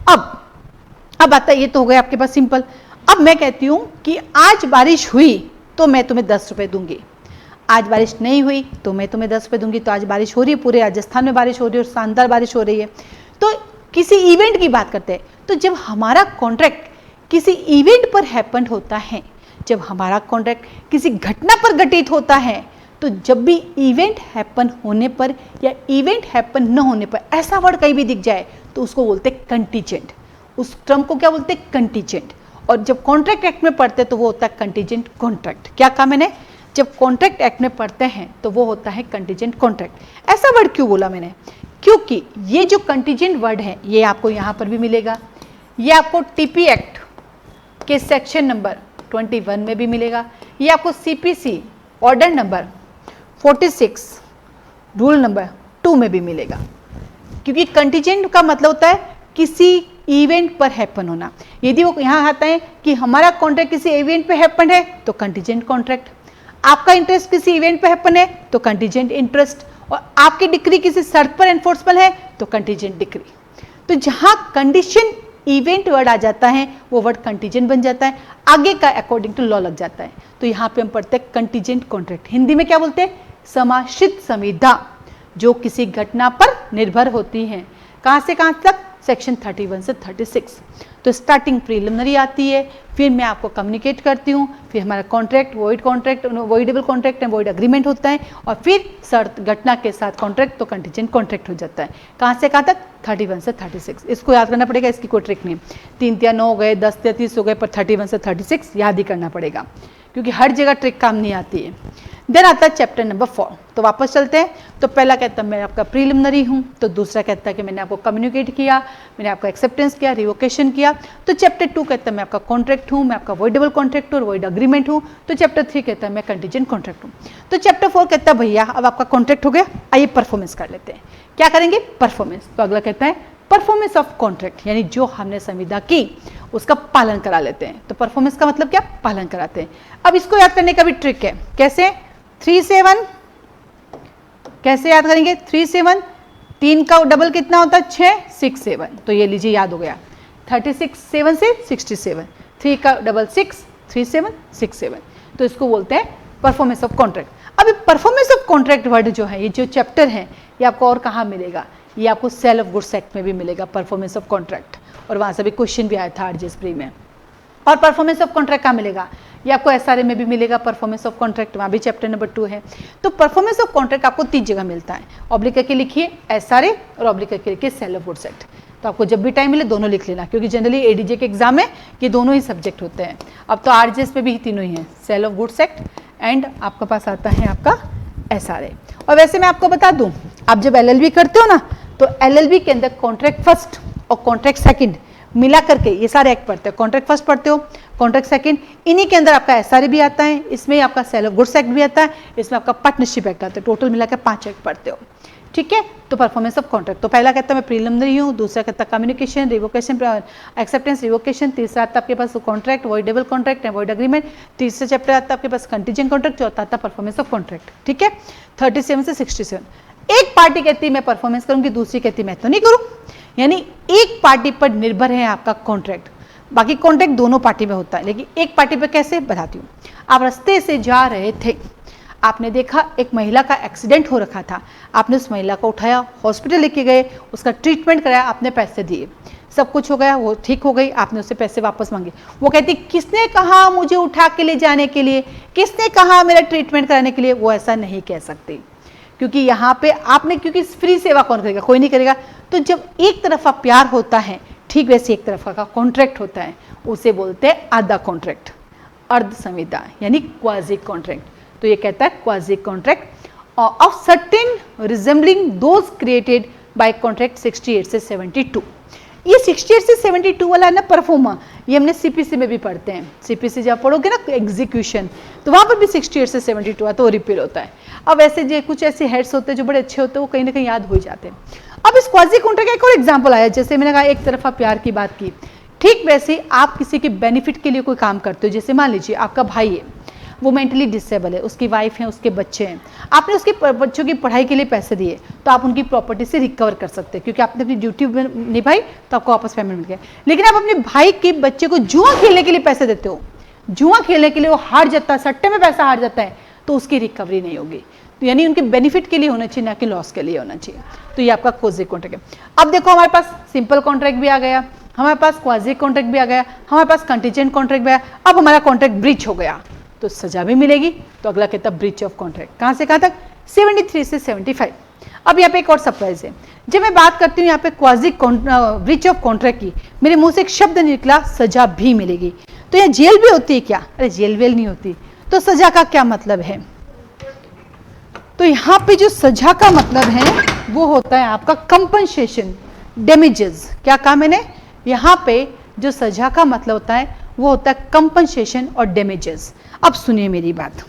S1: अब आता है, ये तो हो गया आपके पास सिंपल। अब मैं कहती हूँ कि आज बारिश हुई तो मैं तुम्हें 10 रुपये दूंगी, आज बारिश नहीं हुई तो मैं तुम्हें 10 रुपये दूंगी। तो आज बारिश हो रही है, पूरे राजस्थान में बारिश हो रही है और शानदार बारिश हो रही है। तो किसी इवेंट की बात करते हैं, तो जब हमारा कॉन्ट्रैक्ट किसी इवेंट पर हैपन होता है, जब हमारा कॉन्ट्रैक्ट किसी घटना पर घटित होता है, तो जब भी इवेंट हैपन होने पर या इवेंट हैपन न होने पर ऐसा वर्ड कहीं भी दिख जाए तो उसको बोलते हैं कंटीजेंट। उस टर्म को क्या बोलते हैं? कंटीजेंट। और जब कॉन्ट्रैक्ट एक्ट में पढ़ते हैं तो वो होता है कंटीजेंट कॉन्ट्रैक्ट। क्या कहा मैंने? जब कॉन्ट्रैक्ट एक्ट में पढ़ते हैं तो वो होता है कंटीजेंट कॉन्ट्रैक्ट। ऐसा वर्ड क्यों बोला मैंने? क्योंकि ये जो कंटीजेंट वर्ड है ये आपको यहाँ पर भी मिलेगा, ये आपको टीपी एक्ट के सेक्शन नंबर 21 में भी मिलेगा, ये आपको CPC order number 46 rule number 2 में भी मिलेगा। क्योंकि कंटीजेंट का मतलब होता है किसी इवेंट पर हैपन होना। यदि वो यहाँ आता है कि हमारा कॉन्ट्रैक्ट किसी इवेंट पे हैपन है तो कंटीजेंट कॉन्ट्रैक्ट, आपका इंटरेस्ट किसी इवेंट पे हैपन है तो कंटीजेंट इंटरेस्ट, और आपकी डिक्री किसी शर्त पर एनफोर्सबल है तो कंटीजेंट डिक्री। तो जहां कंडीशन इवेंट वर्ड आ जाता है वो वर्ड कंटीजेंट बन जाता है, आगे का अकॉर्डिंग टू लॉ लग जाता है। तो यहाँ पे हम पढ़ते हैं कंटीजेंट कॉन्ट्रैक्ट। हिंदी में क्या बोलते हैं? समाश्रित संविदा, जो किसी घटना पर निर्भर होती है। कहाँ से कहाँ तक? सेक्शन 31 से 36। तो स्टार्टिंग प्रीलिमिनरी आती है, फिर मैं आपको कम्युनिकेट करती हूँ, फिर हमारा contract, voidable contract and void agreement होता है, और फिर शर्त घटना के साथ कॉन्ट्रैक्ट, तो कंटीजेंट कॉन्ट्रैक्ट हो जाता है। कहाँ से कहाँ तक? 31 से 36। इसको याद करना पड़ेगा, इसकी कोई ट्रिक नहीं। 3 या 9 हो गए, 10 या 30 हो गए, पर 31 से 36 याद ही करना पड़ेगा, क्योंकि हर जगह ट्रिक काम नहीं आती है। देन आता है चैप्टर नंबर 4। तो वापस चलते हैं। तो पहला कहता है मैं आपका प्रीलिमिनरी हूँ, तो दूसरा कहता है कि मैंने आपको कम्युनिकेट किया, मैंने आपका एक्सेप्टेंस किया, रिवोकेशन किया। तो चैप्टर 2 कहता है मैं आपका कॉन्ट्रैक्ट हूँ, मैं आपका वॉइडेबल कॉन्ट्रैक्ट और वॉइड अग्रीमेंट हूँ। तो चैप्टर 3 कहता है मैं कंटीजेंट कॉन्ट्रैक्ट हूँ। तो चैप्टर 4 कहता है भैया अब आपका कॉन्ट्रैक्ट हो गया, आइए परफॉर्मेंस कर लेते हैं। क्या करेंगे? परफॉर्मेंस। तो अगला कहता है परफॉर्मेंस ऑफ कॉन्ट्रैक्ट, यानी जो हमने संविदा की उसका पालन करा लेते हैं। तो परफॉर्मेंस का मतलब क्या? पालन कराते हैं। अब इसको याद करने का भी ट्रिक है। कैसे? 3-7 कैसे याद करेंगे? 3-7, 3 का डबल कितना होता है? 6, 6-7। तो ये लीजिए याद हो गया, 36 7 से 67, 3 का डबल 6, 3-7 6-7। तो इसको बोलते हैं परफॉर्मेंस ऑफ कॉन्ट्रैक्ट। अब परफॉर्मेंस ऑफ कॉन्ट्रैक्ट वर्ड जो है, ये जो चैप्टर है, ये आपको और कहाँ मिलेगा? ये आपको सेल ऑफ गुड्स एक्ट में भी मिलेगा, परफॉर्मेंस ऑफ कॉन्ट्रैक्ट, और वहाँ से भी क्वेश्चन भी आया था आरजीएस प्री में। और परफॉर्मेंस ऑफ कॉन्ट्रैक्ट कहाँ मिलेगा, ये आपको एसआरए में भी मिलेगा, परफॉर्मेंस ऑफ कॉन्ट्रैक्ट वहाँ भी चैप्टर नंबर 2 है। तो परफॉर्मेंस ऑफ कॉन्ट्रैक्ट आपको 3 जगह मिलता है, ऑब्लिक करके लिखिए एसआरए और ऑब्लिक करके लिखिए सेल ऑफ गुड्स एक्ट। तो आपको जब भी टाइम मिले दोनों लिख लेना, क्योंकि जनरली एडीजे के एग्जाम में ये दोनों ही सब्जेक्ट होते हैं। अब तो आरजेएस में भी तीनों ही हैं, sale of goods act and आपके पास आता है आपका एसआरए। और वैसे मैं आपको बता दूं, आप जब एलएलबी करते हो ना, तो एलएलबी के अंदर कॉन्ट्रैक्ट फर्स्ट और कॉन्ट्रैक्ट सेकंड मिला करके ये सारे एक्ट पढ़ते हो। कॉन्ट्रैक्ट फर्स्ट पढ़ते हो, कॉन्ट्रैक्ट सेकंड, इन्हीं के अंदर आपका एसआरए भी आता है, इसमें आपका सेल ऑफ गुड्स एक्ट भी आता है, इसमें आपका पार्टनरशिप एक्ट आता है। टोटल मिलाकर 5 एक्ट पढ़ते हो, ठीक है। तो परफॉर्मेंस ऑफ कॉन्ट्रैक्ट, तो पहला कहता है मैं प्रीलिमिनरी हूँ, दूसरा कहता है कम्युनिकेशन, रिवोकेशन, एक्सेप्टेंस, रिवोकेशन, तीसरा आता है आपके पास contract, voidable contract, void agreement, तीसरा चैप्टर आता है आपके पास कंटीजेंट कॉन्ट्रैक्ट, चौथा आता है परफॉर्मेंस ऑफ कॉन्ट्रैक्ट, ठीक है। 37 से 67, एक पार्टी कहती है मैं परफॉर्मेंस करूंगी, दूसरी कहती है मैं तो नहीं करूं, यानी एक पार्टी पर निर्भर है आपका कॉन्ट्रैक्ट। बाकी कॉन्ट्रैक्ट दोनों पार्टी में होता है, लेकिन एक पार्टी पर कैसे बताती हूँ। आप रास्ते से जा रहे थे, आपने देखा एक महिला का एक्सीडेंट हो रखा था, आपने उस महिला को उठाया, हॉस्पिटल लेके गए, उसका ट्रीटमेंट कराया, आपने पैसे दिए, सब कुछ हो गया, वो ठीक हो गई, आपने उससे पैसे वापस मांगे। वो कहती किसने कहा मुझे उठा के ले जाने के लिए, किसने कहा मेरा ट्रीटमेंट कराने के लिए, वो ऐसा नहीं कह सकती, क्योंकि यहाँ पे आपने, क्योंकि फ्री सेवा कौन करेगा, कोई नहीं करेगा। तो जब एक तरफा प्यार होता है, ठीक वैसे एक तरफा का कॉन्ट्रैक्ट होता है, उसे बोलते हैं आधा कॉन्ट्रैक्ट, अर्ध संविदा, यानी क्वाजी कॉन्ट्रैक्ट। तो ये कहता है quasi contract of certain resembling those created by contract 68 से 72। ये 68 से 72 वाला है ना परफॉर्मा, ये हमने सीपीसी में भी पढ़ते हैं। सीपीसी जब पढ़ोगे ना एग्जीक्यूशन, तो वहाँ पर भी 68 से 72 आता है, वो रिपील होता है। अब ऐसे जो कुछ ऐसे हेड्स होते हैं जो बड़े अच्छे होते हैं, वो कहीं ना कहीं याद हो जाते हैं। अब इस क्वाजी कॉन्ट्रैक्ट का एक और एग्जाम्पल आया, जैसे मैंने कहा एक तरफा प्यार की बात की, ठीक वैसे आप किसी के बेनिफिट के लिए कोई काम करते हो। जैसे मान लीजिए आपका भाई है, वो मेंटली डिसेबल है, उसकी वाइफ है, उसके बच्चे हैं, आपने उसके बच्चों की पढ़ाई के लिए पैसे दिए, तो आप उनकी प्रॉपर्टी से रिकवर कर सकते हैं, क्योंकि आपने अपनी ड्यूटी निभाई, तो आपको वापस पेमेंट मिल गया। लेकिन आप अपने भाई के बच्चे को जुआ खेलने के लिए पैसे देते हो, जुआ खेलने के लिए वो हार जाता है, सट्टे में पैसा हार जाता है, तो उसकी रिकवरी नहीं होगी। तो यानी उनके बेनिफिट के लिए होना चाहिए, ना कि लॉस के लिए होना चाहिए। तो ये आपका क्वाजी कॉन्ट्रैक्ट है। अब देखो हमारे पास सिंपल कॉन्ट्रैक्ट भी आ गया, हमारे पास क्वाजी कॉन्ट्रैक्ट भी आ गया, हमारे पास कंटीजेंट कॉन्ट्रैक्ट भी आया। अब हमारा कॉन्ट्रैक्ट ब्रीच हो गया, तो सजा भी मिलेगी। तो अगला कहता है ब्रीच ऑफ कॉन्ट्रैक्ट, कहां से कहां तक, 73 से 75। अब यहाँ पे एक और सरप्राइज है, जब मैं बात करती हूँ यहाँ पे क्वाजी ब्रीच ऑफ कॉन्ट्रैक्ट की, मेरे मुंह से एक शब्द निकला, सजा भी मिलेगी। तो यहाँ जेल भी होती है क्या, अरे जेल वेल नहीं होती। तो सजा का क्या मतलब है, तो यहाँ पे जो सजा का मतलब है वो होता है आपका कंपनसेशन, डैमेजेस। क्या कहा मैंने, यहाँ पे जो सजा का मतलब होता है वो होता है कंपनसेशन और डैमेजेस। अब सुनिए मेरी बात,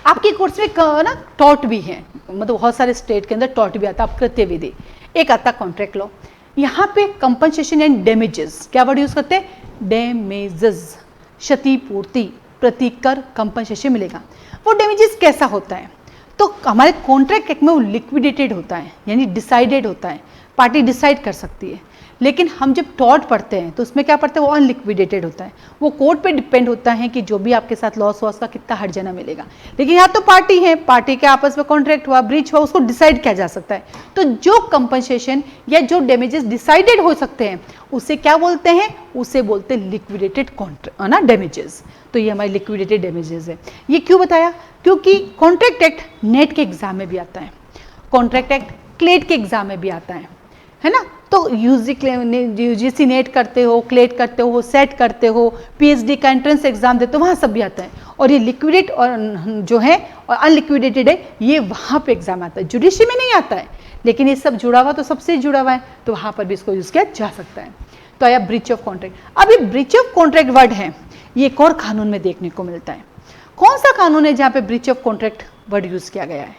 S1: आपके कोर्स में ना टॉट भी है, मतलब बहुत सारे स्टेट के अंदर टॉट भी आता है, आप कृत्य विधि, एक आता कॉन्ट्रैक्ट लॉ। यहाँ पे कंपनसेशन एंड डैमेजेस, क्या वर्ड यूज करते हैं, डैमेजेस, क्षतिपूर्ति, प्रतिकर, कंपनसेशन मिलेगा। वो डैमेजेस कैसा होता है, तो हमारे कॉन्ट्रैक्ट एक्ट में वो लिक्विडेटेड होता है, यानी डिसाइडेड होता है, पार्टी डिसाइड कर सकती है। लेकिन हम जब टॉर्ट पढ़ते हैं तो उसमें क्या पढ़ते हैं, वो अनलिक्विडेटेड होता है, वो कोर्ट पे डिपेंड होता है कि जो भी आपके साथ लॉस हुआ उसका कितना हर्जाना मिलेगा। लेकिन यहाँ तो पार्टी है, पार्टी के आपस में कॉन्ट्रैक्ट हुआ, ब्रीच हुआ, उसको डिसाइड किया जा सकता है। तो जो कंपनसेशन या जो डैमेजेस डिसाइडेड हो सकते हैं उसे क्या बोलते हैं, उसे बोलते हैं लिक्विडेटेड कॉन्ट्रैक्ट ना डैमेजेस। तो ये हमारी लिक्विडेटेड डैमेजेस है। ये क्यों बताया, क्योंकि कॉन्ट्रैक्ट एक्ट नेट के एग्जाम में भी आता है, कॉन्ट्रैक्ट एक्ट क्लेट के एग्जाम में भी आता है ना। तो यूजीसी नेट करते हो, क्लेट करते हो, सेट करते हो, पीएचडी का एंट्रेंस एग्जाम देते हो, वहाँ सब भी आता है। और ये लिक्विडेट और जो है और अनलिक्विडेटेड है, ये वहाँ पे एग्जाम आता है, जुडिशरी में नहीं आता है। लेकिन ये सब जुड़ा हुआ तो सबसे जुड़ा हुआ है, तो वहाँ पर भी इसको यूज किया जा सकता है। तो आया ब्रीच ऑफ कॉन्ट्रैक्ट। अब ये ब्रीच ऑफ कॉन्ट्रैक्ट वर्ड है, ये एक और कानून में देखने को मिलता है। कौन सा कानून है जहाँ पे breach of contract word use किया गया है,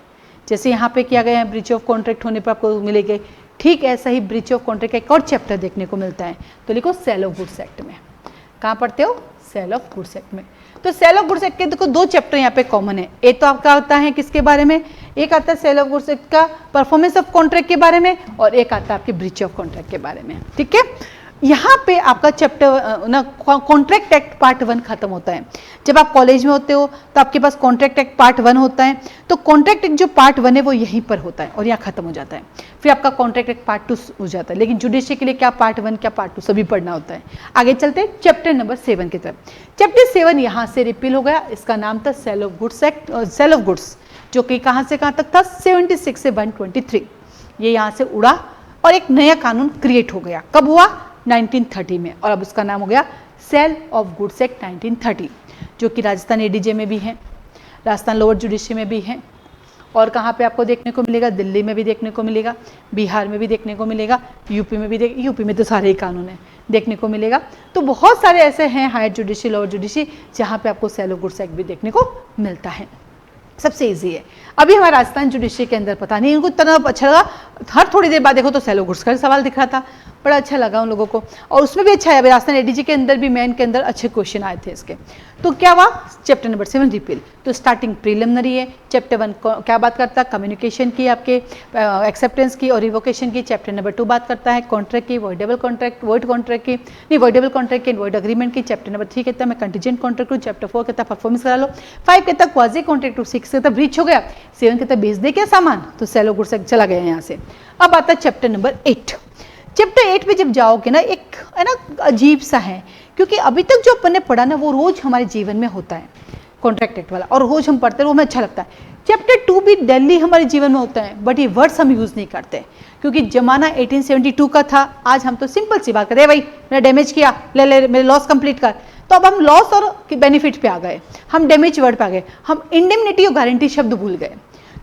S1: जैसे यहाँ पे किया गया है, ब्रीच ऑफ कॉन्ट्रैक्ट होने पर आपको मिलेगी, ठीक ऐसा ही ब्रीच ऑफ कॉन्ट्रैक्ट का एक और चैप्टर देखने को मिलता है। तो लिखो सेल ऑफ गुड्स एक्ट में, कहाँ पढ़ते हो, सेल ऑफ गुड्स एक्ट में। तो सेल ऑफ गुड्स एक्ट के देखो 2 चैप्टर यहाँ पे कॉमन है। एक तो आपका आता है किसके बारे में, एक आता है सेल ऑफ गुड्स एक्ट का परफॉर्मेंस ऑफ कॉन्ट्रैक्ट के बारे में, और एक आता है आपके ब्रीच ऑफ कॉन्ट्रैक्ट के बारे में, ठीक है। यहाँ पे आपका चैप्टर ना कॉन्ट्रैक्ट एक्ट पार्ट 1 खत्म होता है। जब आप कॉलेज में होते हो तो आपके पास कॉन्ट्रैक्ट एक्ट पार्ट 1 होता है, तो कॉन्ट्रैक्ट एक्ट जो पार्ट 1 है वो यहीं पर होता है और यहाँ खत्म हो जाता है। फिर आपका कॉन्ट्रैक्ट एक्ट पार्ट 2 हो जाता है, लेकिन जुडिशरी के लिए क्या पार्ट 1 क्या पार्ट 2 सभी पढ़ना होता है। आगे चलते हैं चैप्टर नंबर 7 की तरफ। चैप्टर 7 यहाँ से रिपील हो गया, इसका नाम था sale of goods act, sale of goods, जो कि कहाँ से कहाँ तक था 76 से 123। ये यहाँ से उड़ा और एक नया कानून क्रिएट हो गया। कब हुआ? 1930 में, और अब उसका नाम हो गया सेल ऑफ गुड्स एक्ट 1930, जो कि राजस्थान एडीजे में भी है, राजस्थान लोअर जुडिशरी में भी है, और कहाँ पे आपको देखने को मिलेगा? दिल्ली में भी देखने को मिलेगा, बिहार में भी देखने को मिलेगा, यूपी में भी यूपी में तो सारे ही कानून हैं देखने को मिलेगा। तो बहुत सारे ऐसे हैं हायर जुडिशरी, लोअर जुडिशरी, जहाँ पे आपको सेल ऑफ गुड्स एक्ट भी देखने को मिलता है। सबसे इजी है। अभी हमारे राजस्थान जुडिशरी के अंदर पता नहीं इनको इतना अच्छा लगा, हर थोड़ी देर बाद देखो तो सेल ऑफ गुड्स का सवाल दिख रहा था, बड़ा अच्छा लगा उन लोगों को, और उसमें भी अच्छा है। अभी राजस्थान एडीजी के अंदर भी मेन के अंदर अच्छे क्वेश्चन आए थे इसके। तो क्या हुआ? Chapter number 7 repeal. तो स्टार्टिंग प्रीलिमिनरी है। चैप्टर 1 क्या बात करता है? कम्युनिकेशन की, आपके एक्सेप्टेंस की और रिवोकेशन की। चैप्टर नंबर 2 बात करता है कॉन्ट्रैक्ट की, वॉइडेबल कॉन्ट्रैक्ट, वॉइड कॉन्ट्रैक्ट की, नहीं वॉइडेबल कॉन्ट्रैक्ट की, वॉइड अग्रीमेंट की। चैप्टर नंबर 3 कहता है मैं कंटीजेंट कॉन्ट्रैक्ट हूँ। चैप्टर 4 कहता है परफॉर्मेंस करा लो। 5 कहता है क्वाजी कॉन्ट्रैक्ट, 6 कहता है ब्रीच हो गया, 7 कहता है बेच दे क्या सामान, तो सेल ऑफ गुड्स एक्ट चला गया यहाँ से। अब आता है चैप्टर नंबर 8। चैप्टर 8 में जब जाओगे ना, एक है ना अजीब सा है, क्योंकि अभी तक जो अपन ने पढ़ा ना वो रोज हमारे जीवन में होता है कॉन्ट्रैक्ट एक्ट वाला, और रोज हम पढ़ते हैं, वो हमें अच्छा लगता है। चैप्टर 2 भी डेली हमारे जीवन में होता है, बट ये वर्ड्स हम यूज नहीं करते, क्योंकि जमाना 1872 का था। आज हम तो सिंपल सी बात करते हैं, भाई मेरा डैमेज किया, ले ले मेरे लॉस कंप्लीट कर। तो अब हम लॉस और बेनिफिट पे आ गए, हम डैमेज वर्ड पे आ गए, हम इंडेमनिटी और गारंटी शब्द भूल गए।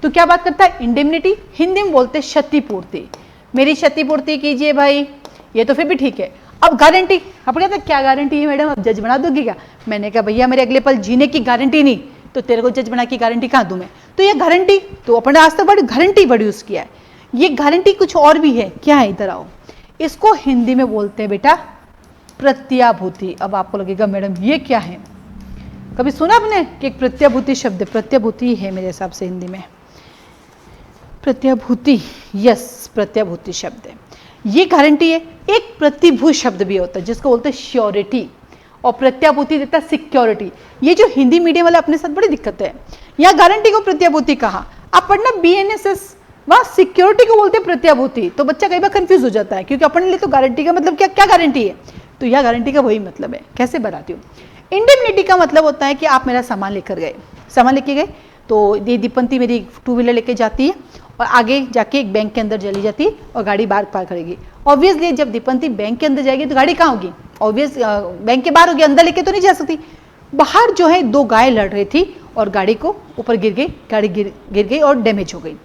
S1: तो क्या बात करता है? इंडेमनिटी हिंदी में बोलते क्षतिपूर्ति, मेरी क्षतिपूर्ति कीजिए भाई, ये तो फिर भी ठीक है। अब गारंटी, आप कहते क्या गारंटी है मैडम, अब जज बना दोगी क्या? मैंने कहा भैया मेरे अगले पल जीने की गारंटी नहीं, तो तेरे को जज बना की गारंटी कहाँ दूं मैं? तो ये गारंटी तो अपने आज तक बड़ी गारंटी वर्ड यूज किया है। ये गारंटी कुछ और भी है, क्या है? इधर आओ। इसको हिंदी में बोलते हैं बेटा प्रत्याभूति। अब आपको लगेगा मैडम ये क्या है, कभी सुना आपने कि एक प्रत्याभूति शब्द? प्रत्याभूति है मेरे हिसाब से हिंदी में प्रत्याभूति, यस प्रत्याभूति शब्द है। ये गारंटी है। एक प्रतिभूत शब्द भी होता है जिसको बोलते हैं श्योरिटी, और प्रत्याभूति देता है सिक्योरिटी। ये जो हिंदी मीडियम वाला अपने साथ बड़ी दिक्कत है, यहाँ गारंटी को प्रत्याभूति कहा। आप पढ़ना BNSS, वहाँ सिक्योरिटी को बोलते हैं प्रत्याभूति, तो बच्चा कई बार कंफ्यूज हो जाता है, क्योंकि अपने लिए तो गारंटी का मतलब क्या क्या गारंटी है, तो यह गारंटी का वही मतलब है। कैसे बताती हूँ? इंडेमनिटी का मतलब होता है कि आप मेरा सामान लेकर गए, सामान लेके गए, तो ये दीपंती मेरी 2 व्हीलर लेके जाती है और आगे जाके एक बैंक के अंदर चली जाती है और गाड़ी बाहर पार करेगी। ऑब्वियसली जब दीपंती बैंक के अंदर जाएगी तो गाड़ी कहाँ होगी? ऑब्वियस बैंक के बाहर होगी, अंदर लेके तो नहीं जा सकती। बाहर जो है 2 गाय लड़ रही थी और गाड़ी को ऊपर गिर गई, गाड़ी गिर गई और डैमेज हो गई।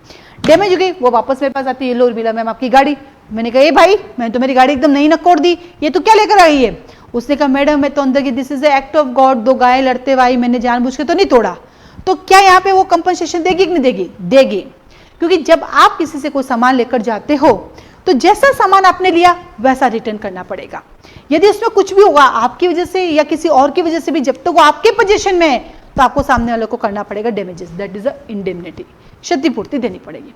S1: डैमेज हो गई, वो वापस मेरे पास आती है, लो मिला मैम आपकी गाड़ी। मैंने कहा ए भाई, मैंने तो मेरी गाड़ी एकदम नई नकोड़ दी, ये तो क्या लेकर आई है? उसने कहा मैडम मैं तो अंदर की, this is the act of God, 2 गाय लड़ते हुए आई, मैंने जानबूझ के तो नहीं तोड़ा। तो क्या यहाँ पे वो कंपनसेशन देगी कि नहीं देगी? देगी, क्योंकि जब आप किसी से कोई सामान लेकर जाते हो तो जैसा सामान आपने लिया वैसा रिटर्न करना पड़ेगा। यदि उसमें कुछ भी होगा आपकी वजह से या किसी और की वजह से भी, जब तक वो आपके पोजीशन में है तो आपको सामने वाले को करना पड़ेगा damages, that is a indemnity, क्षतिपूर्ति देनी पड़ेगी।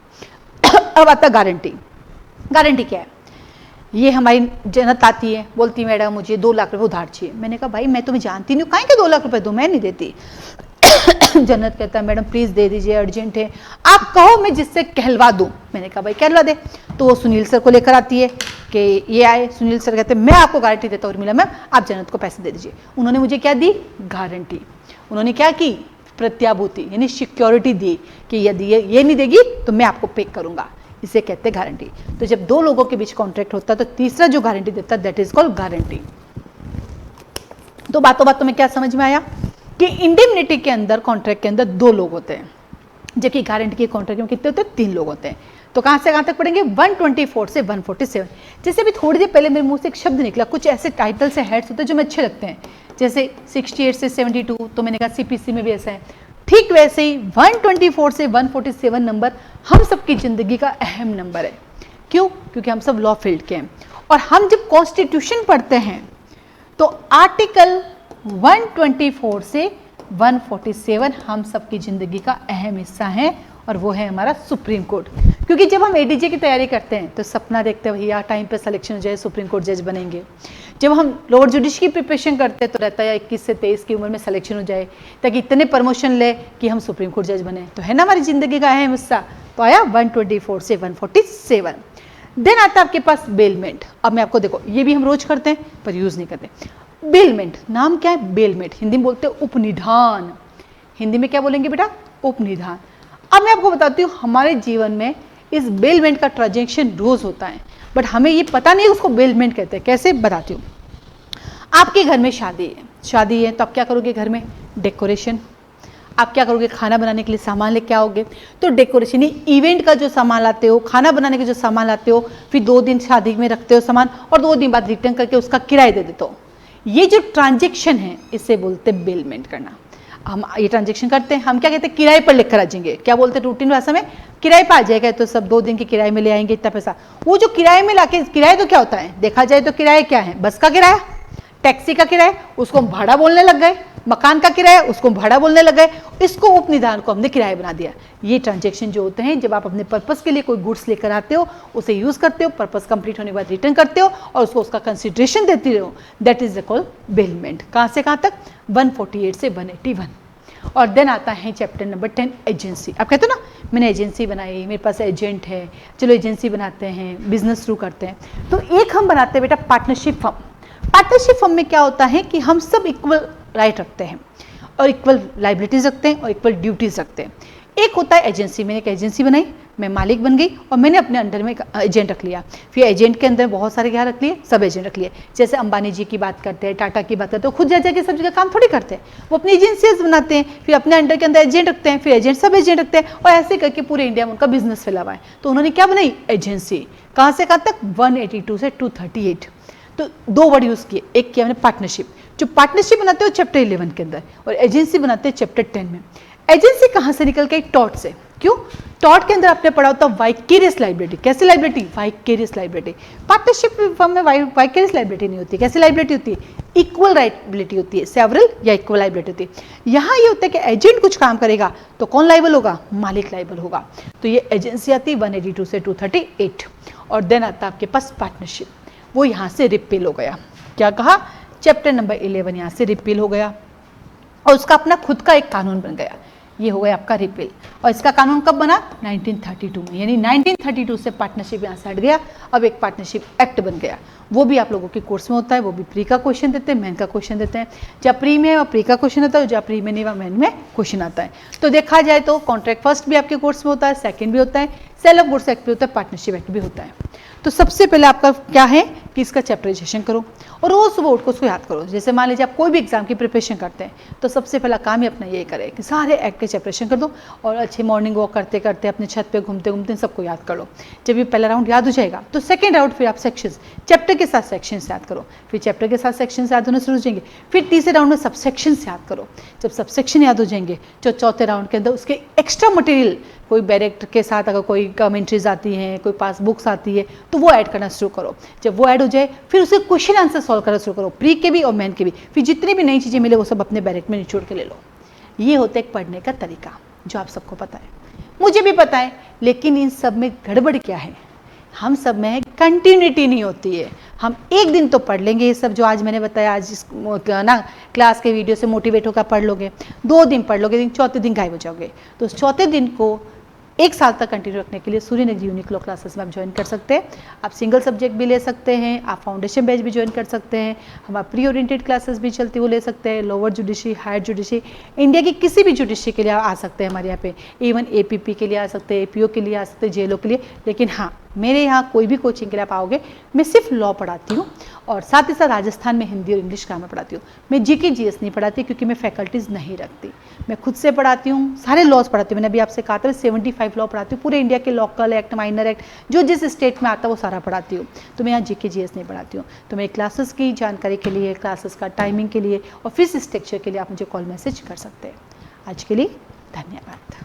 S1: अब आता गारंटी। गारंटी क्या है? ये हमारी जनता आती है, बोलती मैडम मुझे 2 लाख रुपए उधार चाहिए। मैंने कहा भाई मैं तुम्हें जानती नहीं हूँ, काहे के 2 लाख रुपए दो, मैं नहीं देती। जन्नत कहता है मैडम प्लीज दे दीजिए, अर्जेंट है, आप कहो मैं जिससे कहलवा दूं। मैंने कहा भाई कहलवा दे। तो वो सुनील सर को लेकर आती है कि ये आए, सुनील सर कहते हैं मैं आपको गारंटी देता हूँ उर्मिला मैम, आप जन्नत को पैसे दे दीजिए। उन्होंने मुझे क्या दी? गारंटी। उन्होंने क्या की? प्रत्याभूति, यानी सिक्योरिटी दी कि यदि ये नहीं देगी तो मैं आपको पे करूंगा, इसे कहते हैं गारंटी। तो जब 2 लोगों के बीच कॉन्ट्रैक्ट होता है तो तीसरा जो गारंटी देता है दैट इज कॉल्ड गारंटी। तो बातों बातों में क्या समझ में आया कि इंडेमनिटी के अंदर, कॉन्ट्रैक्ट के अंदर 2 लोग होते हैं, जबकि गारंटी के कॉन्ट्रैक्ट में कितने होते हैं? 3 लोग होते हैं। तो कहां से कहां तक पढ़ेंगे? 124 से 147। जैसे भी थोड़ी देर पहले मेरे मुंह से एक शब्द निकला, कुछ ऐसे टाइटल से हेड्स होते हैं जो मुझे अच्छे लगते हैं, जैसे 68 से 72, तो मैंने कहा CPC में भी ऐसा है। ठीक वैसे ही 124 से 147 नंबर हम सबकी जिंदगी का अहम नंबर है। क्यों? क्योंकि हम सब लॉ फील्ड के हैं, और हम जब कॉन्स्टिट्यूशन पढ़ते हैं तो आर्टिकल 124 से 147 हम सबकी जिंदगी का अहम हिस्सा है, और वो है हमारा सुप्रीम कोर्ट। क्योंकि जब हम एडीजे की तैयारी करते हैं तो सपना देखते हैं भैया टाइम पे सिलेक्शन हो जाए, सुप्रीम कोर्ट जज बनेंगे। जब हम लोअर जुडिशरी की प्रिपरेशन करते हैं तो रहता है 21 से 23 की उम्र में सिलेक्शन हो जाए ताकि इतने प्रमोशन ले कि हम सुप्रीम कोर्ट जज बने। तो है ना हमारी ज़िंदगी का अहम हिस्सा। तो आया 124 से 147। देन आता है आपके पास बेलमेंट। अब मैं आपको देखो, ये भी हम रोज करते हैं पर यूज़ नहीं करते। बेलमेंट नाम क्या है? बेलमेंट हिंदी में बोलते हैं उपनिधान। हिंदी में क्या बोलेंगे बेटा? उपनिधान। अब मैं आपको बताती हूँ हमारे जीवन में इस बेलमेंट का ट्रांजैक्शन रोज होता है, बट हमें ये पता नहीं उसको बेलमेंट कहते हैं। कैसे बताती हूँ। आपके घर में शादी है तो आप क्या करोगे? घर में डेकोरेशन। आप क्या करोगे? खाना बनाने के लिए सामान लेके आओगे। तो डेकोरेशन ही इवेंट का जो सामान लाते हो, खाना बनाने के जो सामान लाते हो, फिर 2 दिन शादी में रखते हो सामान और 2 दिन बाद रिटर्न करके उसका किराया दे देते हो। ये जो ट्रांजेक्शन है इसे बोलते हैं बेलमेंट करना। हम ये ट्रांजेक्शन करते हैं, हम क्या कहते हैं? किराए पर लेकर आ जाएंगे। क्या बोलते हैं रूटीन भाषा में? किराए पर आ जाएगा। तो सब 2 दिन के किराए में ले आएंगे इतना पैसा। वो जो किराए में लाके, किराया तो क्या होता है? देखा जाए तो किराया क्या है? बस का किराया, टैक्सी का किराया, उसको हम भाड़ा बोलने लग गए। मकान का किराया, उसको भाड़ा बोलने लग गए। इसको उपनिधान को हमने किराया बना दिया। ये ट्रांजेक्शन जो होते हैं जब आप अपने पर्पस के लिए कोई गुड्स लेकर आते हो, उसे यूज करते हो, पर्पस कंप्लीट होने के बाद रिटर्न करते हो और उसको उसका कंसिडरेशन देते हो, दैट इज कॉल्ड बेलमेंट। कहाँ से कहाँ तक? 148 से 181। और देन आता है चैप्टर नंबर 10 एजेंसी। आप कहते हो ना मैंने एजेंसी बनाई, मेरे पास एजेंट है, चलो एजेंसी बनाते हैं, बिजनेस शुरू करते हैं। तो एक हम बनाते हैं बेटा पार्टनरशिप फर्म। पार्टनरशिप फर्म में क्या होता है कि हम सब इक्वल राइट रखते हैं और इक्वल लाइबिलिटीज रखते हैं और इक्वल ड्यूटीज रखते हैं। एक होता है एजेंसी। मैंने एक एजेंसी बनाई, मैं मालिक बन गई और मैंने अपने अंडर में एक एजेंट रख लिया। फिर एजेंट के अंदर बहुत सारे क्या रख लिए? सब एजेंट रख लिए। जैसे अंबानी जी की बात करते हैं, टाटा की बात करते हैं, खुद जा जाके सब जगह काम थोड़ी करते हैं, वो अपनी एजेंसीज बनाते हैं, फिर अपने अंडर के अंदर एजेंट रखते हैं, फिर एजेंट सब एजेंट रखते हैं और ऐसे करके पूरे इंडिया में उनका बिजनेस फैला हुआ है। तो उन्होंने क्या बनाई? एजेंसी। कहाँ से कहाँ तक? 182 से 238। तो 2 वर्ड यूज किए। एक किया मैंने पार्टनरशिप। जो पार्टनरशिप बनाते हो चैप्टर 11 के अंदर और एजेंसी बनाते हैं चैप्टर 10 में। एजेंसी कहाँ से निकल के? टॉट से। क्यों? टॉट के अंदर आपने पढ़ा होता वाइकेरियस लाइबिलिटी। कैसी liability? Vicarious liability. Partnership firm में वाइकेरियस लाइबिलिटी नहीं होती। कैसी लाइबिलिटी होती है? इक्वल लाइबिलिटी होती है, सेवरल या इक्वल लाइबिलिटी होती है। यहाँ ये होता है कि एजेंट कुछ काम करेगा तो कौन लाइबल होगा? मालिक लाइबल होगा। तो ये एजेंसी आती है 182 से 238। और देन आता है आपके पास पार्टनरशिप। वो यहाँ से रिपील हो गया। क्या कहा? चैप्टर नंबर 11 यहाँ से रिपील हो गया और उसका अपना खुद का एक कानून बन गया। ये हो गया आपका रिपील। और इसका कानून कब बना? 1932 में। यानी 1932 से पार्टनरशिप यहाँ से हट गया, अब एक पार्टनरशिप एक्ट बन गया। वो भी आप लोगों के कोर्स में होता है। वो भी प्री का क्वेश्चन देते हैं, मेन का क्वेश्चन देते हैं। जब प्री में है वह प्री का क्वेश्चन आता है, जब प्री में नहीं वह मेन में क्वेश्चन आता है। तो देखा जाए तो कॉन्ट्रैक्ट फर्स्ट भी आपके कोर्स में होता है, सेकंड भी होता है, सेल ऑफ गुड्स एक्ट भी होता है, पार्टनरशिप एक्ट भी होता है। तो सबसे पहले आपका क्या है कि इसका चैप्टराइजेशन करो और रोज सुबह उठ को उसको याद करो। जैसे मान लीजिए आप कोई भी एग्जाम की प्रिपरेशन करते हैं तो सबसे पहला काम ही अपना ये करें कि सारे एक्ट के चैप्टरेशन कर दो और अच्छे मॉर्निंग वॉक करते करते अपने छत पे घूमते घूमते सबको याद कर लो। जब ये पहला राउंड याद हो जाएगा तो सेकंड राउंड फिर आप सेक्शंस, चैप्टर के साथ सेक्शंस याद करो, फिर चैप्टर के साथ सेक्शंस याद होने शुरू हो जाएंगे। फिर तीसरे राउंड में सबसेक्शंस याद करो। जब सबसेक्शन याद हो जाएंगे तो चौथे राउंड के अंदर उसके एक्स्ट्रा मटेरियल, कोई डायरेक्ट के साथ अगर कोई कमेंट्रीज आती हैं, कोई पास बुक्स आती है तो वो ऐड करना शुरू करो। जब वो ऐड हो जाए फिर उसके क्वेश्चन आंसर सॉल्व करना शुरू करो, प्री के भी और मेन के भी। फिर जितनी भी नई चीज़ें मिले वो सब अपने बैरेट में निचोड़ के ले लो। ये होता है एक पढ़ने का तरीका जो आप सबको पता है, मुझे भी पता है। लेकिन इन सब में गड़बड़ क्या है? हम सब में कंटिन्यूटी नहीं होती है। हम एक दिन तो पढ़ लेंगे ये सब जो आज मैंने बताया, आज ना क्लास के वीडियो से मोटिवेट होकर पढ़ लोगे, 2 दिन पढ़ लोगे, चौथे दिन गायब हो जाओगे। तो उस चौथे दिन को 1 साल तक कंटिन्यू रखने के लिए सूर्य नगरी यूनिक लॉ क्लासेस में आप ज्वाइन कर सकते हैं। आप सिंगल सब्जेक्ट भी ले सकते हैं, आप फाउंडेशन बैच भी ज्वाइन कर सकते हैं, हमारा प्री ओरिएंटेड क्लासेस भी चलती वो ले सकते हैं, lower judiciary, higher judiciary, India की किसी भी जुडिशरी के लिए आ सकते हैं हमारे यहाँ पे। इवन APP के लिए आ सकते हैं, APO के लिए आ सकते हैं, JLO के लिए। लेकिन हाँ, मेरे यहाँ कोई भी कोचिंग के लिए आप आओगे, मैं सिर्फ लॉ पढ़ाती हूँ और साथ ही साथ राजस्थान में हिंदी और इंग्लिश ग्रामर पढ़ाती हूँ। मैं GK GS नहीं पढ़ाती क्योंकि मैं फैकल्टीज़ नहीं रखती, मैं खुद से पढ़ाती हूँ, सारे लॉज पढ़ाती हूँ। मैंने अभी आपसे कहा था 75 लॉ पढ़ाती हूँ, पूरे इंडिया के लोकल एक्ट, माइनर एक्ट, जो जिस स्टेट में आता है वो सारा पढ़ाती हूँ। तो मैं यहाँ GK GS नहीं पढ़ाती हूँ। तो मेरी क्लासेस की जानकारी के लिए, क्लासेस का टाइमिंग के लिए और फीस स्ट्रक्चर के लिए आप मुझे कॉल मैसेज कर सकते हैं। आज के लिए धन्यवाद।